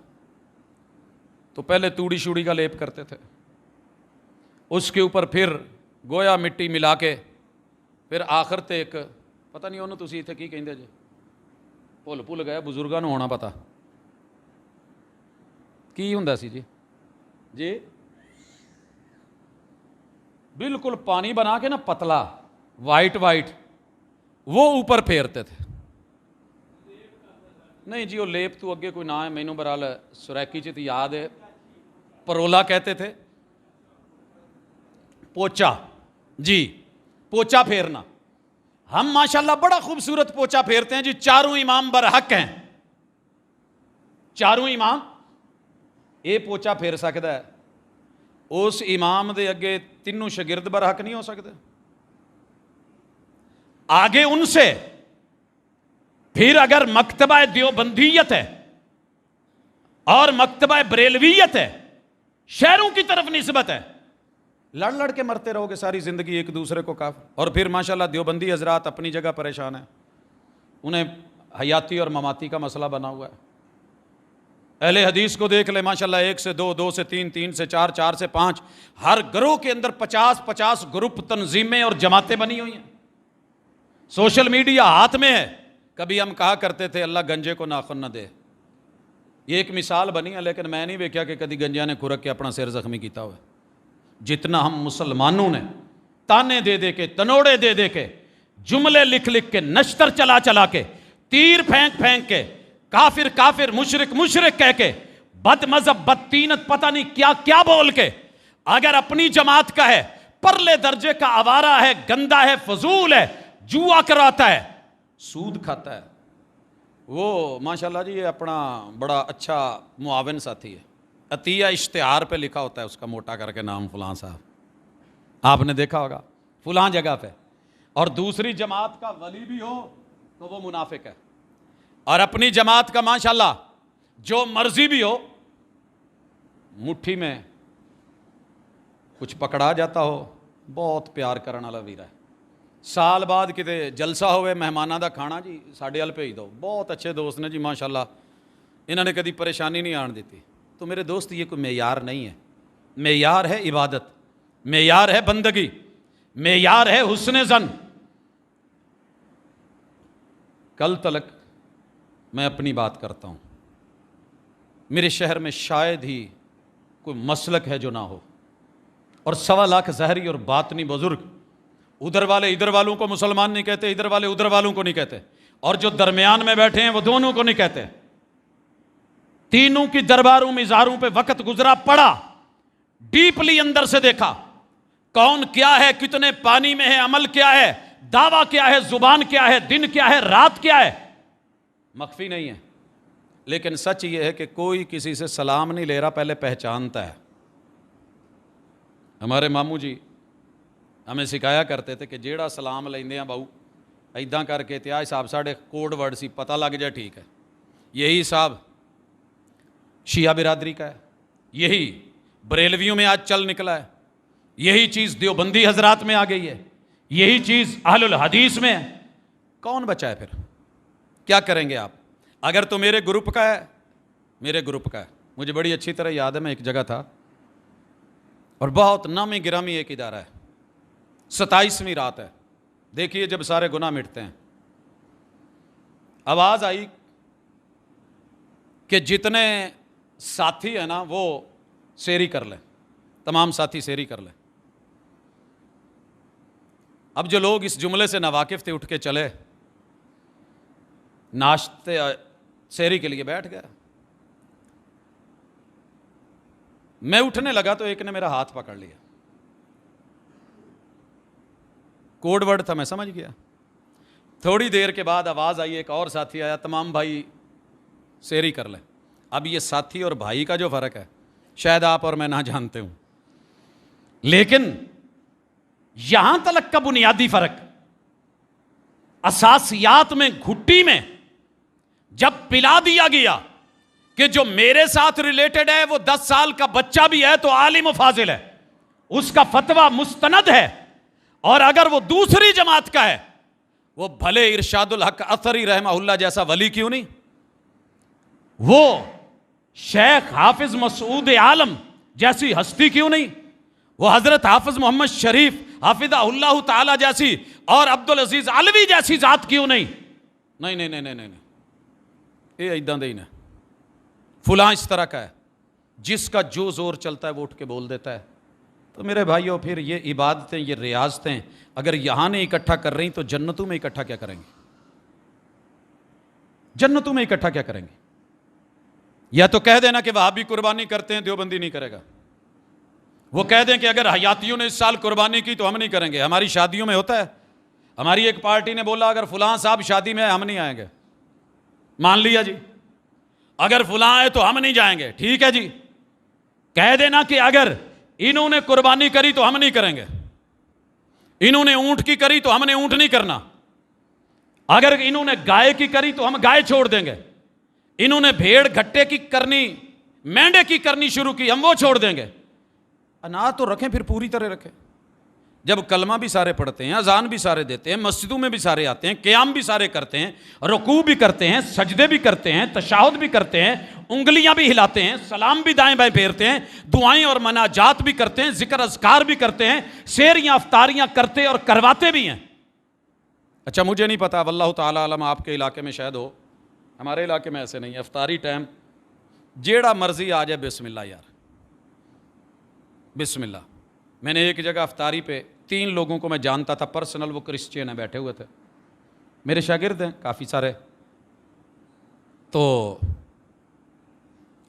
تو پہلے توڑی شوڑی کا لیپ کرتے تھے، اس کے اوپر پھر گویا مٹی ملا کے پھر آخر تے ایک پتہ نہیں انہوں تسی اتنے کی کہندے جی، بھول گئے بزرگاں نوں ہونا پتا کی ہوندا سی جی بالکل پانی بنا کے نا پتلا وائٹ وہ اوپر پھیرتے تھے۔ نہیں جی وہ لیپ تو اگے کوئی نہ ہے، مینوں برال سریکی چ یاد ہے، پرولا کہتے تھے، پوچا جی، پوچا پھیرنا۔ ہم ماشاءاللہ بڑا خوبصورت پوچا پھیرتے ہیں جی، چاروں امام برحق ہیں، چاروں امام یہ پوچا پھیر سکتا ہے، اس امام دے اگے تینوں شاگرد برحق نہیں ہو سکتے، آگے ان سے پھر اگر مکتبہ دیوبندیت ہے اور مکتبہ بریلویت ہے، شہروں کی طرف نسبت ہے، لڑ کے مرتے رہو گے ساری زندگی ایک دوسرے کو کافر۔ اور پھر ماشاءاللہ دیوبندی حضرات اپنی جگہ پریشان ہیں، انہیں حیاتی اور مماتی کا مسئلہ بنا ہوا ہے۔ اہل حدیث کو دیکھ لے ماشاءاللہ، 1 سے 2، 2 سے 3، 3 سے 4، 4 سے 5، ہر گروہ کے اندر 50 گروپ تنظیمیں اور جماعتیں بنی ہوئی ہیں، سوشل میڈیا ہاتھ میں ہے۔ کبھی ہم کہا کرتے تھے اللہ گنجے کو ناخن نہ دے، یہ ایک مثال بنی ہے، لیکن میں نہیں ویکھیا کہ کدی گنجیا نے کھرک کے اپنا سر زخمی کیتا ہوا ہے۔ جتنا ہم مسلمانوں نے تانے دے کے، تنوڑے دے کے، جملے لکھ کے، نشتر چلا کے، تیر پھینک کے، کافر مشرک کہہ کے، بد مذہب بدتینت پتہ نہیں کیا بول کے، اگر اپنی جماعت کا ہے، پرلے درجے کا آوارہ ہے، گندا ہے، فضول ہے، جوا کراتا ہے، سود کھاتا ہے، وہ ماشاءاللہ جی یہ اپنا بڑا اچھا معاون ساتھی ہے۔ عطیہ اشتہار پہ لکھا ہوتا ہے اس کا موٹا کر کے نام فلاں صاحب، آپ نے دیکھا ہوگا فلاں جگہ پہ، اور دوسری جماعت کا ولی بھی ہو تو وہ منافق ہے، اور اپنی جماعت کا ماشاءاللہ جو مرضی بھی ہو، مٹھی میں کچھ پکڑا جاتا ہو، بہت پیار کرنے والا ویرا ہے۔ سال بعد کتے جلسہ ہوئے مہمانہ دا کھانا جی ساڈے ال بھیج دو، بہت اچھے دوست نے جی ماشاءاللہ، انہوں نے کدی پریشانی نہیں آن دیتی۔ تو میرے دوست یہ کوئی معیار نہیں ہے، معیار ہے عبادت، معیار ہے بندگی، معیار ہے حسن ظن۔ کل تلک میں اپنی بات کرتا ہوں، میرے شہر میں شاید ہی کوئی مسلک ہے جو نہ ہو، اور 1.25 لاکھ ظاہری اور باطنی بزرگ، ادھر والوں کو مسلمان نہیں کہتے، ادھر والوں کو نہیں کہتے، اور جو درمیان میں بیٹھے ہیں وہ دونوں کو نہیں کہتے۔ تینوں کی درباروں مزاروں پہ وقت گزرا، پڑا، ڈیپلی اندر سے دیکھا، کون کیا ہے، کتنے پانی میں ہے، عمل کیا ہے، دعویٰ کیا ہے، زبان کیا ہے، دن کیا ہے، رات کیا ہے، مخفی نہیں ہے۔ لیکن سچ یہ ہے کہ کوئی کسی سے سلام نہیں لے رہا، پہلے پہچانتا ہے۔ ہمارے ماموں جی ہمیں سکھایا کرتے تھے کہ جیڑا سلام لیندے ہیں باؤ ایداں کر کے تیا حساب ساڑھے کوڈ ورڈ سی پتہ لگ جائے ٹھیک ہے۔ یہی حساب شیعہ برادری کا ہے، یہی بریلویوں میں آج چل نکلا ہے، یہی چیز دیوبندی حضرات میں آ گئی ہے، یہی چیز اہل الحدیث میں ہے۔ کون بچا ہے پھر؟ کیا کریں گے آپ؟ اگر تو میرے گروپ کا ہے، مجھے بڑی اچھی طرح یاد ہے، میں ایک جگہ تھا اور بہت نامی گرامی ایک ادارہ ہے، 27ویں رات ہے، دیکھیے جب سارے گناہ مٹتے ہیں، آواز آئی کہ جتنے ساتھی ہیں نا وہ سیری کر لیں، تمام ساتھی سیری کر لیں۔ اب جو لوگ اس جملے سے ناواقف تھے اٹھ کے چلے، ناشتے سیری کے لیے بیٹھ گیا۔ میں اٹھنے لگا تو ایک نے میرا ہاتھ پکڑ لیا، کوڈ ورڈ تھا, میں سمجھ گیا. تھوڑی دیر کے بعد آواز آئی, ایک اور ساتھی آیا, تمام بھائی سیری کر لیں. اب یہ ساتھی اور بھائی کا جو فرق ہے شاید آپ اور میں نہ جانتے ہوں, لیکن یہاں تلک کا بنیادی فرق اساسیات میں گھٹی میں جب پلا دیا گیا کہ جو میرے ساتھ ریلیٹڈ ہے وہ 10 سال کا بچہ بھی ہے تو عالم و فاضل ہے, اس کا فتویٰ مستند ہے, اور اگر وہ دوسری جماعت کا ہے وہ بھلے ارشاد الحق اثری رحمہ اللہ جیسا ولی کیوں نہیں, وہ شیخ حافظ مسعود عالم جیسی ہستی کیوں نہیں, وہ حضرت حافظ محمد شریف حافظہ اللہ تعالی جیسی اور عبدالعزیز علوی جیسی ذات کیوں نہیں. نہیں نہیں نہیں نہیں نہیں, یہ ایداں دے ہی نہ, فلاں اس طرح کا ہے, جس کا جو زور چلتا ہے وہ اٹھ کے بول دیتا ہے. تو میرے بھائیوں پھر یہ عبادتیں, یہ ریاضتیں اگر یہاں نہیں اکٹھا کر رہی تو جنتوں میں اکٹھا کیا کریں گے؟ جنتوں میں اکٹھا کیا کریں گے؟ یا تو کہہ دینا کہ وہابی قربانی کرتے ہیں دیوبندی نہیں کرے گا, وہ کہہ دیں کہ اگر حیاتیوں نے اس سال قربانی کی تو ہم نہیں کریں گے. ہماری شادیوں میں ہوتا ہے, ہماری ایک پارٹی نے بولا اگر فلاں صاحب شادی میں ہم نہیں آئیں گے, مان لیا جی, اگر فلاں ہے تو ہم نہیں جائیں گے, ٹھیک ہے جی. کہہ دینا کہ اگر انہوں نے قربانی کری تو ہم نہیں کریں گے, انہوں نے اونٹ کی کری تو ہم نے اونٹ نہیں کرنا, اگر انہوں نے گائے کی کری تو ہم گائے چھوڑ دیں گے, انہوں نے بھیڑ گھٹے کی کرنی, مینڈے کی کرنی شروع کی ہم وہ چھوڑ دیں گے. انا تو رکھیں, پھر پوری طرح رکھیں. جب کلمہ بھی سارے پڑھتے ہیں, اذان بھی سارے دیتے ہیں, مسجدوں میں بھی سارے آتے ہیں, قیام بھی سارے کرتے ہیں, رکوع بھی کرتے ہیں, سجدے بھی کرتے ہیں, تشہد بھی کرتے ہیں, انگلیاں بھی ہلاتے ہیں, سلام بھی دائیں بائیں پھیرتے ہیں, دعائیں اور مناجات بھی کرتے ہیں, ذکر اذکار بھی کرتے ہیں, سیریاں افطاریاں کرتے اور کرواتے بھی ہیں. اچھا مجھے نہیں پتا, واللہ تعالی علم آپ کے علاقے میں شاید ہو, ہمارے علاقے میں ایسے نہیں ہے. افطاری ٹائم جیڑا مرضی آ جائے بسم اللہ یار, بسم اللہ. میں نے ایک جگہ افطاری پہ 3 لوگوں کو میں جانتا تھا پرسنل, وہ کرسچین ہیں, بیٹھے ہوئے تھے, میرے شاگرد ہیں کافی سارے. تو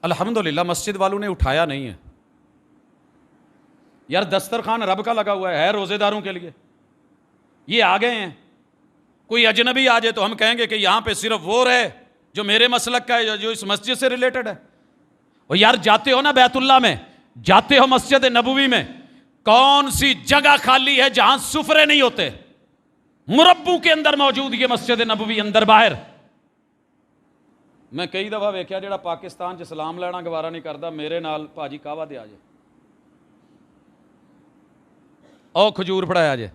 الحمدللہ مسجد والوں نے اٹھایا نہیں ہے یار, دسترخوان رب کا لگا ہوا ہے روزے داروں کے لیے, یہ آ گئے ہیں. کوئی اجنبی آ جائے تو ہم کہیں گے کہ یہاں پہ صرف وہ رہے جو میرے مسلک کا ہے, جو اس مسجد سے ریلیٹڈ ہے. اور یار جاتے ہو نا بیت اللہ میں, جاتے ہو مسجد نبوی میں, کون سی جگہ خالی ہے جہاں سفرے نہیں ہوتے؟ مربوں کے اندر موجود یہ مسجد نبوی, اندر باہر. میں کئی دفعہ ویکھیا جڑا پاکستان چ سلام لینا گوارا نہیں کرتا, میرے نال پاجی کہوا دے آ جائے, او کھجور پڑایا جائے.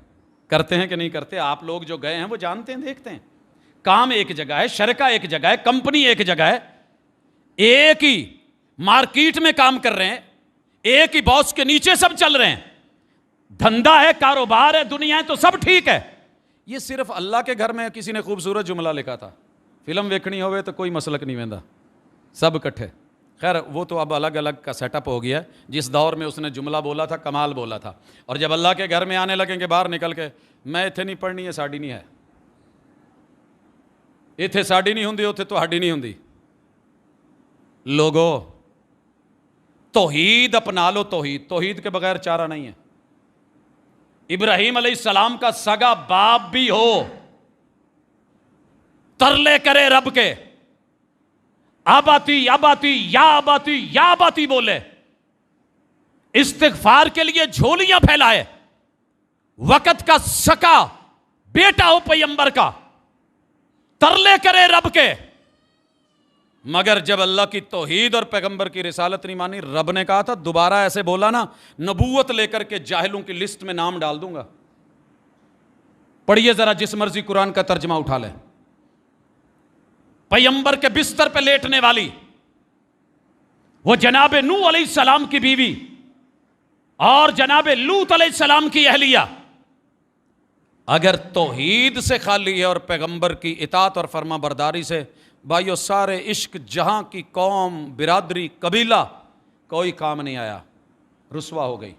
کرتے ہیں کہ نہیں کرتے؟ آپ لوگ جو گئے ہیں وہ جانتے ہیں, دیکھتے ہیں. کام ایک جگہ ہے, شرکہ ایک جگہ ہے, کمپنی ایک جگہ ہے, ایک ہی مارکیٹ میں کام کر رہے ہیں, ایک ہی باس کے نیچے سب چل رہے ہیں, دھندا ہے, کاروبار ہے, دنیا ہے, تو سب ٹھیک ہے. یہ صرف اللہ کے گھر میں کسی نے خوبصورت جملہ لکھا تھا, فلم ویکھنی ہوئے تو کوئی مسلک نہیں ویندا, سب کٹھے. خیر وہ تو اب الگ الگ کا سیٹ اپ ہو گیا. جس دور میں اس نے جملہ بولا تھا کمال بولا تھا, اور جب اللہ کے گھر میں آنے لگیں گے باہر نکل کے, میں اتنے نہیں پڑھنی ہے, ساڈی نہیں ہے, اتنے ساڈی نہیں ہوندی, اتنے تہاڈی نہیں ہوندی. لوگو توحید اپنا لو, توحید کے بغیر چارہ نہیں ہے. ابراہیم علیہ السلام کا سگا باپ بھی ہو, ترلے کرے رب کے, آباتی آباتی یا آباتی یا آباتی بولے, استغفار کے لیے جھولیاں پھیلائے, وقت کا سکا بیٹا ہو پیغمبر کا, ترلے کرے رب کے, مگر جب اللہ کی توحید اور پیغمبر کی رسالت نہیں مانی, رب نے کہا تھا دوبارہ ایسے بولا نا, نبوت لے کر کے جاہلوں کی لسٹ میں نام ڈال دوں گا. پڑھیے ذرا جس مرضی قرآن کا ترجمہ اٹھا لیں. پیغمبر کے بستر پہ لیٹنے والی وہ جناب نوح علیہ السلام کی بیوی اور جناب لوط علیہ السلام کی اہلیہ, اگر توحید سے خالی ہے اور پیغمبر کی اطاعت اور فرما برداری سے, بھائیو سارے عشق جہاں کی قوم, برادری, قبیلہ, کوئی کام نہیں آیا, رسوا ہو گئی.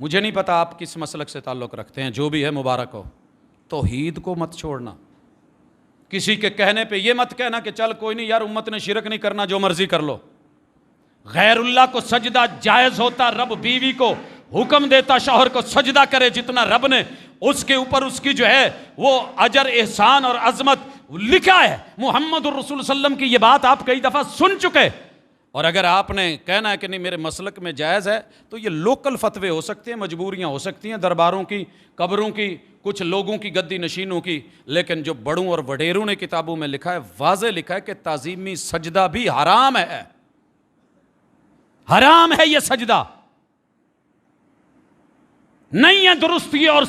مجھے نہیں پتا آپ کس مسلک سے تعلق رکھتے ہیں, جو بھی ہے مبارک ہو. توحید کو مت چھوڑنا. کسی کے کہنے پہ یہ مت کہنا کہ چل کوئی نہیں یار امت نے شرک نہیں کرنا, جو مرضی کر لو. غیر اللہ کو سجدہ جائز ہوتا, رب بیوی کو حکم دیتا شوہر کو سجدہ کرے جتنا رب نے اس کے اوپر اس کی جو ہے وہ اجر احسان اور عظمت لکھا ہے. محمد الرسول صلی اللہ علیہ وسلم کی یہ بات آپ کئی دفعہ سن چکے. اور اگر آپ نے کہنا ہے کہ نہیں میرے مسلک میں جائز ہے تو یہ لوکل فتوے ہو سکتے ہیں, مجبوریاں ہو سکتی ہیں, درباروں کی, قبروں کی, کچھ لوگوں کی گدی نشینوں کی, لیکن جو بڑوں اور وڈیروں نے کتابوں میں لکھا ہے, واضح لکھا ہے کہ تعظیمی سجدہ بھی حرام ہے. حرام ہے یہ سجدہ, نہیں ہے درست. یہ اور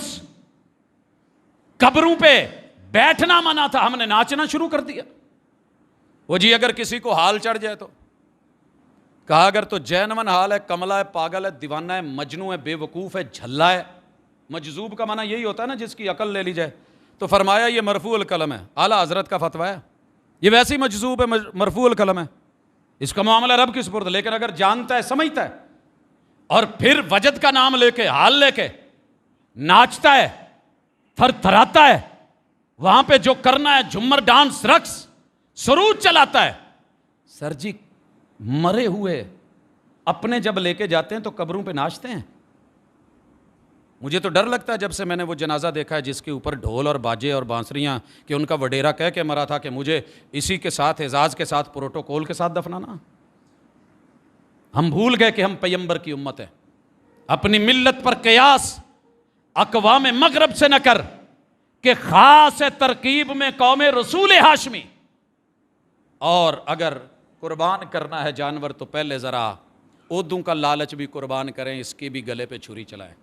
قبروں پہ بیٹھنا منع تھا, ہم نے ناچنا شروع کر دیا. وہ جی اگر کسی کو حال چڑھ جائے تو کہا اگر تو جینون حال ہے, کملا ہے, پاگل ہے, دیوانہ ہے, مجنوں ہے, بے وقوف ہے, جھلا ہے. مجذوب کا معنی یہی ہوتا ہے نا جس کی عقل لے لی جائے. تو فرمایا یہ مرفوع القلم ہے, اعلیٰ حضرت کا فتویٰ ہے, یہ ویسی مجذوب ہے, مرفوع القلم ہے, اس کا معاملہ رب کی سپرد. لیکن اگر جانتا ہے, سمجھتا ہے, اور پھر وجد کا نام لے کے, حال لے کے ناچتا ہے, تھر تھراتا ہے, وہاں پہ جو کرنا ہے جھمر, ڈانس, رقص, سرود چلاتا ہے. سر جی مرے ہوئے اپنے جب لے کے جاتے ہیں تو قبروں پہ ناچتے ہیں. مجھے تو ڈر لگتا ہے جب سے میں نے وہ جنازہ دیکھا ہے جس کے اوپر ڈھول اور باجے اور بانسریاں, کہ ان کا وڈیرا کہہ کے مرا تھا کہ مجھے اسی کے ساتھ, اعزاز کے ساتھ, پروٹوکول کے ساتھ دفنانا. ہم بھول گئے کہ ہم پیمبر کی امت ہیں. اپنی ملت پر قیاس اقوام مغرب سے نہ کر کہ خاص ترکیب میں قوم رسول ہاشمی. اور اگر قربان کرنا ہے جانور تو پہلے ذرا عہدوں کا لالچ بھی قربان کریں, اس کی بھی گلے پہ چھری چلائیں.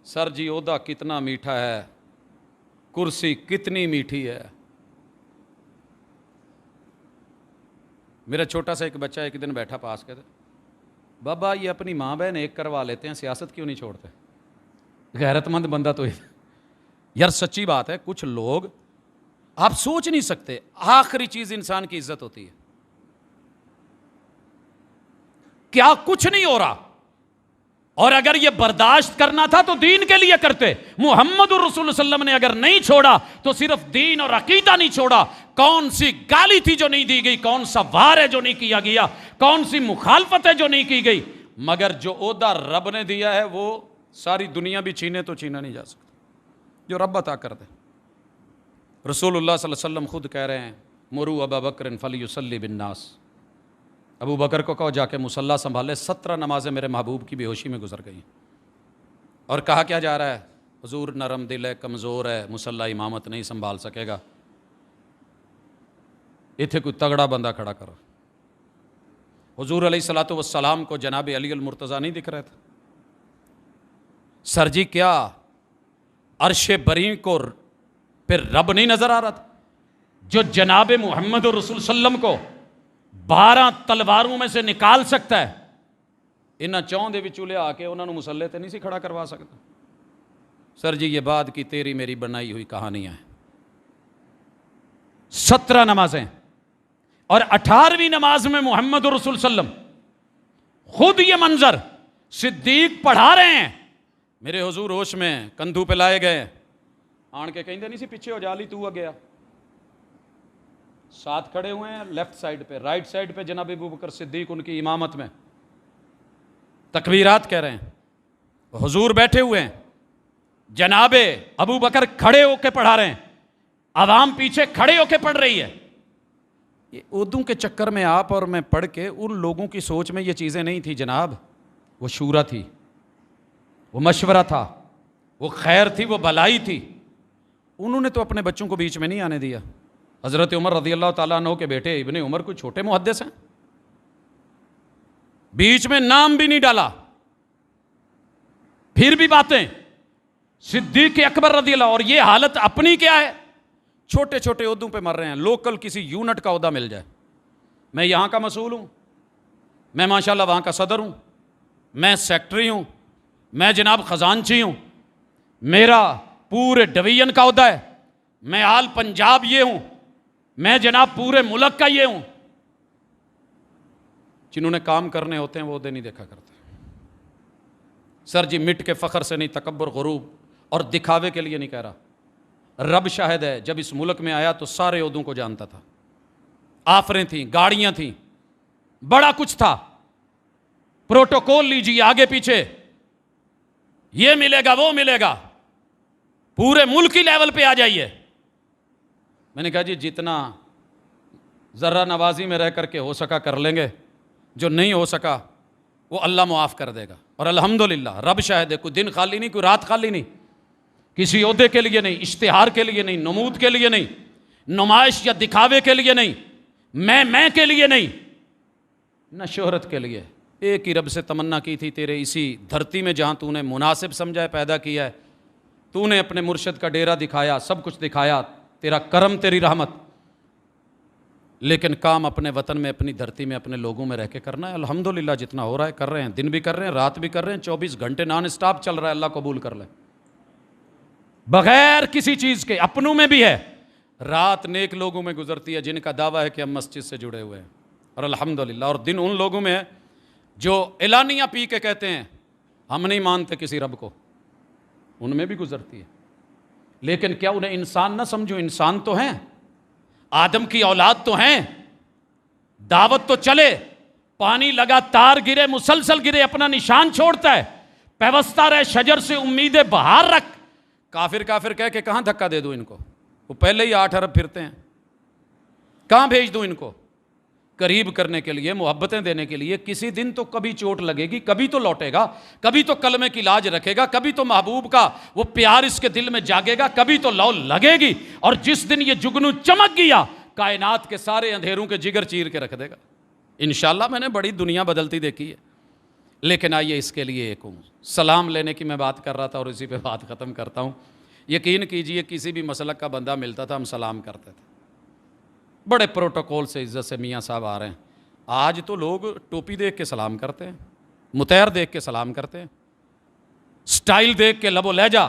سر جی عہدہ کتنا میٹھا ہے, کرسی کتنی میٹھی ہے. میرا چھوٹا سا ایک بچہ ایک دن بیٹھا پاس کے, بابا یہ اپنی ماں بہن ایک کروا لیتے ہیں, سیاست کیوں نہیں چھوڑتے؟ غیرت مند بندہ تو یار سچی بات ہے, کچھ لوگ آپ سوچ نہیں سکتے, آخری چیز انسان کی عزت ہوتی ہے. کیا کچھ نہیں ہو رہا, اور اگر یہ برداشت کرنا تھا تو دین کے لیے کرتے. محمد الرسول صلی اللہ علیہ وسلم نے اگر نہیں چھوڑا تو صرف دین اور عقیدہ نہیں چھوڑا. کون سی گالی تھی جو نہیں دی گئی, کون سا وار ہے جو نہیں کیا گیا, کون سی مخالفت ہے جو نہیں کی گئی. مگر جو عہدہ رب نے دیا ہے وہ ساری دنیا بھی چھینے تو چھینا نہیں جا سکتا, جو رب عطا کر دے. رسول اللہ صلی اللہ علیہ وسلم خود کہہ رہے ہیں, مرو ابا بکر فلیصلی بالناس, ابو بکر کو کہو جا کے مصلی سنبھالے. 17 نمازیں میرے محبوب کی بے ہوشی میں گزر گئیں. اور کہا کیا جا رہا ہے, حضور نرم دل ہے, کمزور ہے, مصلی امامت نہیں سنبھال سکے گا, اتنے کوئی تگڑا بندہ کھڑا کرو. حضور علیہ الصلوۃ والسلام کو جناب علی المرتضیٰ نہیں دکھ رہے تھے. سر جی کیا عرش بری کو پھر رب نہیں نظر آ رہا تھا, جو جناب محمد الرسول صلی اللہ علیہ وسلم کو 12 تلواروں میں سے نکال سکتا ہے, انہاں چون دے وچوں لے آ کے انہاں نوں مصلی تے نہیں سی کھڑا کروا سکتا. سر جی یہ بات کی تیری میری بنائی ہوئی کہانیاں ہیں. 17 نمازیں, اور 18ویں نماز میں محمد الرسول صلی اللہ علیہ وسلم خود یہ منظر صدیق پڑھا رہے ہیں. میرے حضور ہوش میں کندھو پہ لائے گئے, آن کے کہیں نہیں سی پیچھے ہو جالی تو گیا. ساتھ کھڑے ہوئے ہیں لیفٹ سائڈ پہ, رائٹ سائڈ پہ جناب ابو بکر صدیق ان کی امامت میں تکبیرات کہہ رہے ہیں. حضور بیٹھے ہوئے ہیں, جناب ابو بکر کھڑے ہو کے پڑھا رہے ہیں, عوام پیچھے کھڑے ہو کے پڑھ رہی ہے. یہ اردو کے چکر میں آپ اور میں پڑھ کے, ان لوگوں کی سوچ میں یہ چیزیں نہیں تھی جناب, وہ شورا تھی, وہ مشورہ تھا, وہ خیر تھی, وہ بھلائی تھی. انہوں نے تو اپنے بچوں کو بیچ میں نہیں آنے دیا. حضرت عمر رضی اللہ تعالیٰ عنہ کے بیٹے ابن عمر کوئی چھوٹے محدث ہیں, بیچ میں نام بھی نہیں ڈالا. پھر بھی باتیں صدیق اکبر رضی اللہ, اور یہ حالت اپنی کیا ہے, چھوٹے چھوٹے عہدوں پہ مر رہے ہیں. لوکل کسی یونٹ کا عہدہ مل جائے, میں یہاں کا مسئول ہوں, میں ماشاءاللہ وہاں کا صدر ہوں, میں سیکٹری ہوں, میں جناب خزانچی ہوں, میرا پورے ڈویژن کا عہدہ ہے, میں آل پنجاب یہ ہوں, میں جناب پورے ملک کا یہ ہوں. جنہوں نے کام کرنے ہوتے ہیں وہ عہدے نہیں دیکھا کرتے. سر جی مٹ کے فخر سے نہیں, تکبر غروب اور دکھاوے کے لیے نہیں کہہ رہا. رب شاہد ہے, جب اس ملک میں آیا تو سارے عہدوں کو جانتا تھا. آفریں تھیں, گاڑیاں تھیں, بڑا کچھ تھا. پروٹوکول لیجیے آگے پیچھے, یہ ملے گا وہ ملے گا. پورے ملکی لیول پہ آ جائیے۔ میں نے کہا جی جتنا ذرہ نوازی میں رہ کر کے ہو سکا کر لیں گے، جو نہیں ہو سکا وہ اللہ معاف کر دے گا۔ اور الحمدللہ رب شاہد ہے، کوئی دن خالی نہیں، کوئی رات خالی نہیں، کسی عہدے کے لیے نہیں، اشتہار کے لیے نہیں، نمود کے لیے نہیں، نمائش یا دکھاوے کے لیے نہیں، میں کے لیے نہیں، نہ شہرت کے لیے۔ ایک ہی رب سے تمنا کی تھی، تیرے اسی دھرتی میں جہاں تو نے مناسب سمجھا ہے پیدا کیا ہے، تو نے اپنے مرشد کا ڈیرا دکھایا، سب کچھ دکھایا، تیرا کرم، تیری رحمت، لیکن کام اپنے وطن میں، اپنی دھرتی میں، اپنے لوگوں میں رہ کے کرنا ہے۔ الحمدللہ جتنا ہو رہا ہے کر رہے ہیں، دن بھی کر رہے ہیں، رات بھی کر رہے ہیں، 24 گھنٹے نان اسٹاپ چل رہا ہے، اللہ قبول کر لے، بغیر کسی چیز کے۔ اپنوں میں بھی ہے، رات نیک لوگوں میں گزرتی ہے جن کا دعویٰ ہے کہ ہم مسجد سے جڑے ہوئے ہیں، اور الحمدللہ، اور دن ان لوگوں میں ہے جو اعلانیہ پی کے کہتے ہیں ہم نہیں مانتے کسی رب کو، ان میں بھی گزرتی ہے۔ لیکن کیا انہیں انسان نہ سمجھو؟ انسان تو ہیں، آدم کی اولاد تو ہیں، دعوت تو چلے، پانی لگاتار گرے، مسلسل گرے، اپنا نشان چھوڑتا ہے، پیوستہ رہے شجر سے، امید بہار رکھ۔ کافر کہہ کے کہاں دھکا دے دوں ان کو؟ وہ پہلے ہی 8 ارب پھرتے ہیں، کہاں بھیج دوں ان کو؟ قریب کرنے کے لیے، محبتیں دینے کے لیے۔ کسی دن تو کبھی چوٹ لگے گی، کبھی تو لوٹے گا، کبھی تو کلمے کی لاج رکھے گا، کبھی تو محبوب کا وہ پیار اس کے دل میں جاگے گا، کبھی تو لو لگے گی، اور جس دن یہ جگنو چمک گیا کائنات کے سارے اندھیروں کے جگر چیر کے رکھ دے گا انشاءاللہ۔ میں نے بڑی دنیا بدلتی دیکھی ہے، لیکن آئیے اس کے لیے ایک ہوں۔ سلام لینے کی میں بات کر رہا تھا اور اسی پہ بات ختم کرتا ہوں۔ یقین کیجئے کسی بھی مسلک کا بندہ ملتا تھا ہم سلام کرتے تھے، بڑے پروٹوکول سے، عزت سے، میاں صاحب آ رہے ہیں۔ آج تو لوگ ٹوپی دیکھ کے سلام کرتے ہیں، متیر دیکھ کے سلام کرتے ہیں، سٹائل دیکھ کے، لب و لہجہ،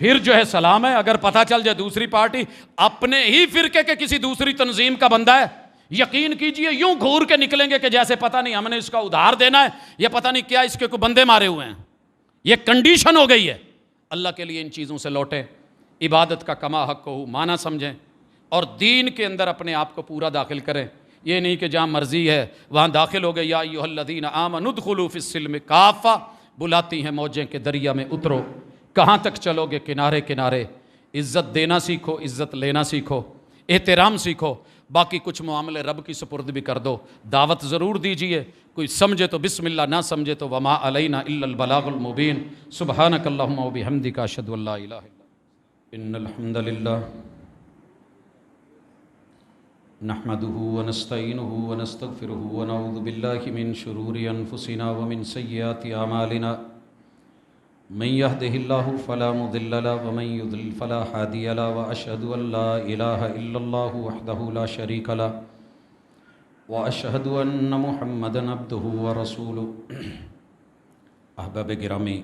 پھر جو ہے سلام ہے۔ اگر پتہ چل جائے دوسری پارٹی اپنے ہی فرقے کے کسی دوسری تنظیم کا بندہ ہے، یقین کیجئے یوں گھور کے نکلیں گے کہ جیسے پتہ نہیں ہم نے اس کا ادھار دینا ہے یا پتہ نہیں کیا، اس کے کوئی بندے مارے ہوئے ہیں۔ یہ کنڈیشن ہو گئی ہے۔ اللہ کے لیے ان چیزوں سے لوٹیں، عبادت کا کما حق کو معنی سمجھیں، اور دین کے اندر اپنے آپ کو پورا داخل کریں۔ یہ نہیں کہ جہاں مرضی ہے وہاں داخل ہو گئے۔ یا ایھا الذین آمنوا ادخلوا فی السلم کافہ، بلاتی ہیں موجیں کہ دریا میں اترو۔ کہاں تک چلو گے؟ کنارے کنارے۔ عزت دینا سیکھو، عزت لینا سیکھو، احترام سیکھو، باقی کچھ معاملے رب کی سپرد بھی کر دو۔ دعوت ضرور دیجئے، کوئی سمجھے تو بسم اللہ، نہ سمجھے تو وما علینا الا البلاغ المبین۔ سبحانک اللہم وبحمدک، اشہد ان لا الہ الا انت، ان الحمد للہ نحمده ونستعینه ونستغفره ونعوذ باللہ من شرور انفسنا ومن سیئات اعمالنا، من يهده الله فلا مضل له ومن يضلل فلا هادي له، واشهد ان لا اله الا الله وحده لا شريك له، واشهد ان محمدا عبده ورسوله۔ احباب گرامی،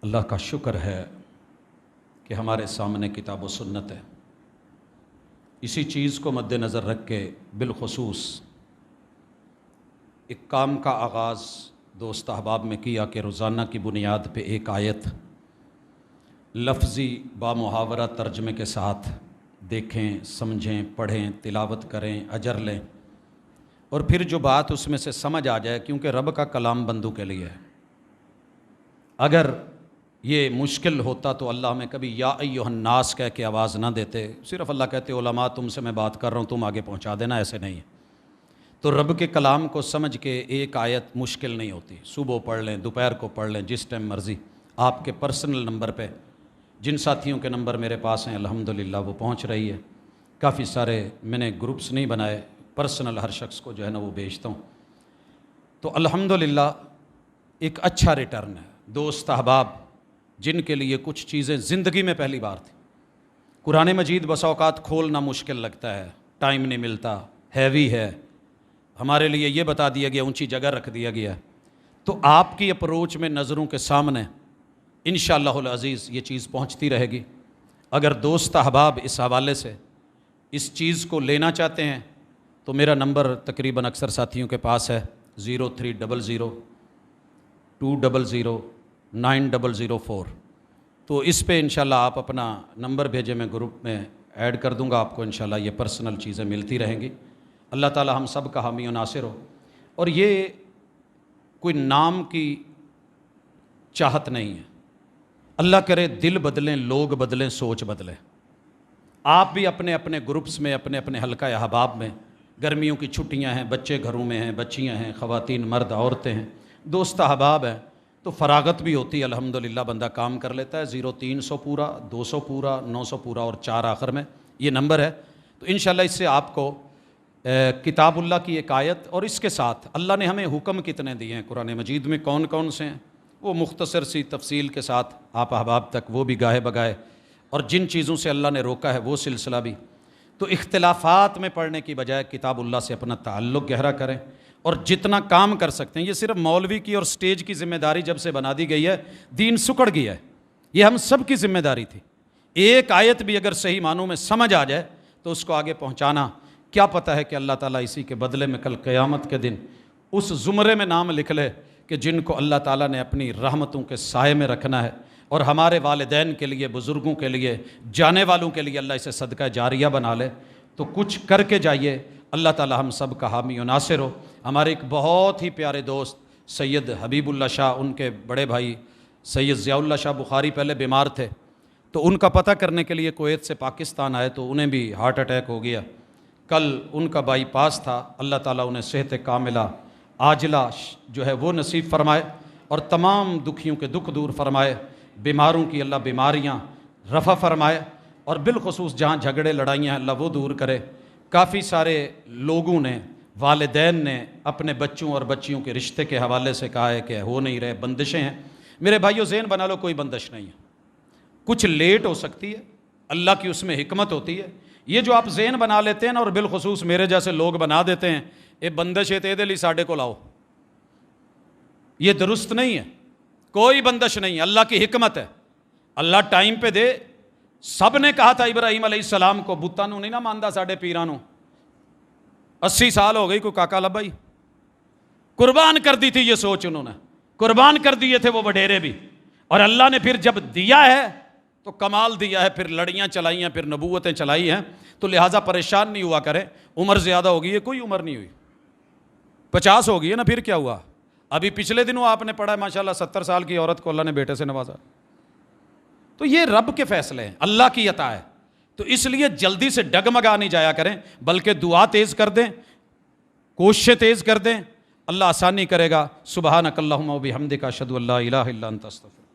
اللہ کا شکر ہے کہ ہمارے سامنے کتاب و سنت ہے۔ اسی چیز کو مد نظر رکھ کے بالخصوص ایک کام کا آغاز دوست احباب میں کیا کہ روزانہ کی بنیاد پہ ایک آیت لفظی با محاورہ ترجمے کے ساتھ دیکھیں، سمجھیں، پڑھیں، تلاوت کریں، اجر لیں، اور پھر جو بات اس میں سے سمجھ آ جائے، کیونکہ رب کا کلام بندوں کے لیے ہے۔ اگر یہ مشکل ہوتا تو اللہ ہمیں کبھی یا ایھا الناس کہہ کے آواز نہ دیتے، صرف اللہ کہتے علماء تم سے میں بات کر رہا ہوں، تم آگے پہنچا دینا، ایسے نہیں ہے۔ تو رب کے کلام کو سمجھ کے ایک آیت مشکل نہیں ہوتی، صبح پڑھ لیں، دوپہر کو پڑھ لیں، جس ٹائم مرضی، آپ کے پرسنل نمبر پہ، جن ساتھیوں کے نمبر میرے پاس ہیں الحمدللہ وہ پہنچ رہی ہے۔ کافی سارے میں نے گروپس نہیں بنائے، پرسنل ہر شخص کو جو ہے نا وہ بھیجتا ہوں۔ تو الحمدللہ ایک اچھا ریٹرن ہے۔ دوست احباب جن کے لیے کچھ چیزیں زندگی میں پہلی بار تھی، قرآن مجید بسا اوقات کھولنا مشکل لگتا ہے، ٹائم نہیں ملتا، ہیوی ہے، ہمارے لیے یہ بتا دیا گیا، اونچی جگہ رکھ دیا گیا، تو آپ کی اپروچ میں نظروں کے سامنے انشاءاللہ العزیز یہ چیز پہنچتی رہے گی۔ اگر دوست احباب اس حوالے سے اس چیز کو لینا چاہتے ہیں تو میرا نمبر تقریباً اکثر ساتھیوں کے پاس ہے، 0300 200 9004۔ تو اس پہ انشاءاللہ آپ اپنا نمبر بھیجیں، میں گروپ میں ایڈ کر دوں گا آپ کو، انشاءاللہ یہ پرسنل چیزیں ملتی رہیں گی۔ اللہ تعالی ہم سب کا حامی و ناصر ہو۔ اور یہ کوئی نام کی چاہت نہیں ہے، اللہ کرے دل بدلیں، لوگ بدلیں، سوچ بدلیں۔ آپ بھی اپنے اپنے گروپس میں، اپنے اپنے حلقہ احباب میں، گرمیوں کی چھٹیاں ہیں، بچے گھروں میں ہیں، بچیاں ہیں، خواتین مرد عورتیں ہیں، دوست احباب ہیں، تو فراغت بھی ہوتی ہے، الحمدللہ بندہ کام کر لیتا ہے۔ 0300 پورا، 200 پورا، 900 پورا اور 4 آخر میں یہ نمبر ہے۔ تو انشاءاللہ اس سے آپ کو کتاب اللہ کی ایک آیت، اور اس کے ساتھ اللہ نے ہمیں حکم کتنے دیے ہیں قرآن مجید میں، کون کون سے ہیں، وہ مختصر سی تفصیل کے ساتھ آپ احباب تک وہ بھی گاہے بگائے، اور جن چیزوں سے اللہ نے روکا ہے وہ سلسلہ بھی۔ تو اختلافات میں پڑھنے کی بجائے کتاب اللہ سے اپنا تعلق گہرا کریں، اور جتنا کام کر سکتے ہیں۔ یہ صرف مولوی کی اور سٹیج کی ذمہ داری جب سے بنا دی گئی ہے، دین سکڑ گیا ہے، یہ ہم سب کی ذمہ داری تھی۔ ایک آیت بھی اگر صحیح معنوں میں سمجھ آ جائے تو اس کو آگے پہنچانا، کیا پتہ ہے کہ اللہ تعالیٰ اسی کے بدلے میں کل قیامت کے دن اس زمرے میں نام لکھ لے کہ جن کو اللہ تعالیٰ نے اپنی رحمتوں کے سائے میں رکھنا ہے، اور ہمارے والدین کے لیے، بزرگوں کے لیے، جانے والوں کے لیے اللہ اسے صدقہ جاریہ بنا لے۔ تو کچھ کر کے جائیے، اللہ تعالیٰ ہم سب کا حامی و ناصر ہو۔ ہمارے ایک بہت ہی پیارے دوست سید حبیب اللہ شاہ، ان کے بڑے بھائی سید ضیاء اللہ شاہ بخاری پہلے بیمار تھے، تو ان کا پتہ کرنے کے لیے کویت سے پاکستان آئے، تو انہیں بھی ہارٹ اٹیک ہو گیا۔ کل ان کا بائی پاس تھا، اللہ تعالیٰ انہیں صحت کاملہ عاجلہ جو ہے وہ نصیب فرمائے، اور تمام دکھیوں کے دکھ دور فرمائے، بیماروں کی اللہ بیماریاں رفع فرمائے، اور بالخصوص جہاں جھگڑے لڑائیاں ہیں اللہ وہ دور کرے۔ کافی سارے لوگوں نے، والدین نے اپنے بچوں اور بچیوں کے رشتے کے حوالے سے کہا ہے کہ ہو نہیں رہے، بندشیں ہیں۔ میرے بھائیو ذہن بنا لو، کوئی بندش نہیں ہے، کچھ لیٹ ہو سکتی ہے، اللہ کی اس میں حکمت ہوتی ہے۔ یہ جو آپ ذہن بنا لیتے ہیں نا، اور بالخصوص میرے جیسے لوگ بنا دیتے ہیں، یہ بندش ہے تیدے لی ساڑھے کو لاؤ، یہ درست نہیں ہے، کوئی بندش نہیں ہے، اللہ کی حکمت ہے، اللہ ٹائم پہ دے۔ سب نے کہا تھا ابراہیم علیہ السلام کو، بتانوں نہیں نہ ماندا ساڑھے پیرانوں، 80 سال ہو گئی، کوئی کاکا لبائی قربان کر دی تھی، یہ سوچ انہوں نے قربان کر دیے تھے وہ وڈیرے بھی، اور اللہ نے پھر جب دیا ہے تو کمال دیا ہے، پھر لڑیاں چلائی ہیں، پھر نبوتیں چلائی ہیں، تو لہٰذا پریشان نہیں ہوا کریں۔ عمر زیادہ ہوگی ہے، کوئی عمر نہیں ہوئی، 50 ہوگی ہے نا، پھر کیا ہوا؟ ابھی پچھلے دنوں آپ نے پڑھا ہے ماشاءاللہ 70 سال کی عورت کو اللہ نے بیٹے سے نوازا۔ تو یہ رب کے فیصلے ہیں، اللہ کی عطا ہے، تو اس لیے جلدی سے ڈگمگا نہیں جایا کریں، بلکہ دعا تیز کر دیں، کوششیں تیز کر دیں، اللہ آسانی کرے گا۔ سبحانک اللہم و بحمدک، اشہدو ان لا الہ الا انت، استغفرک۔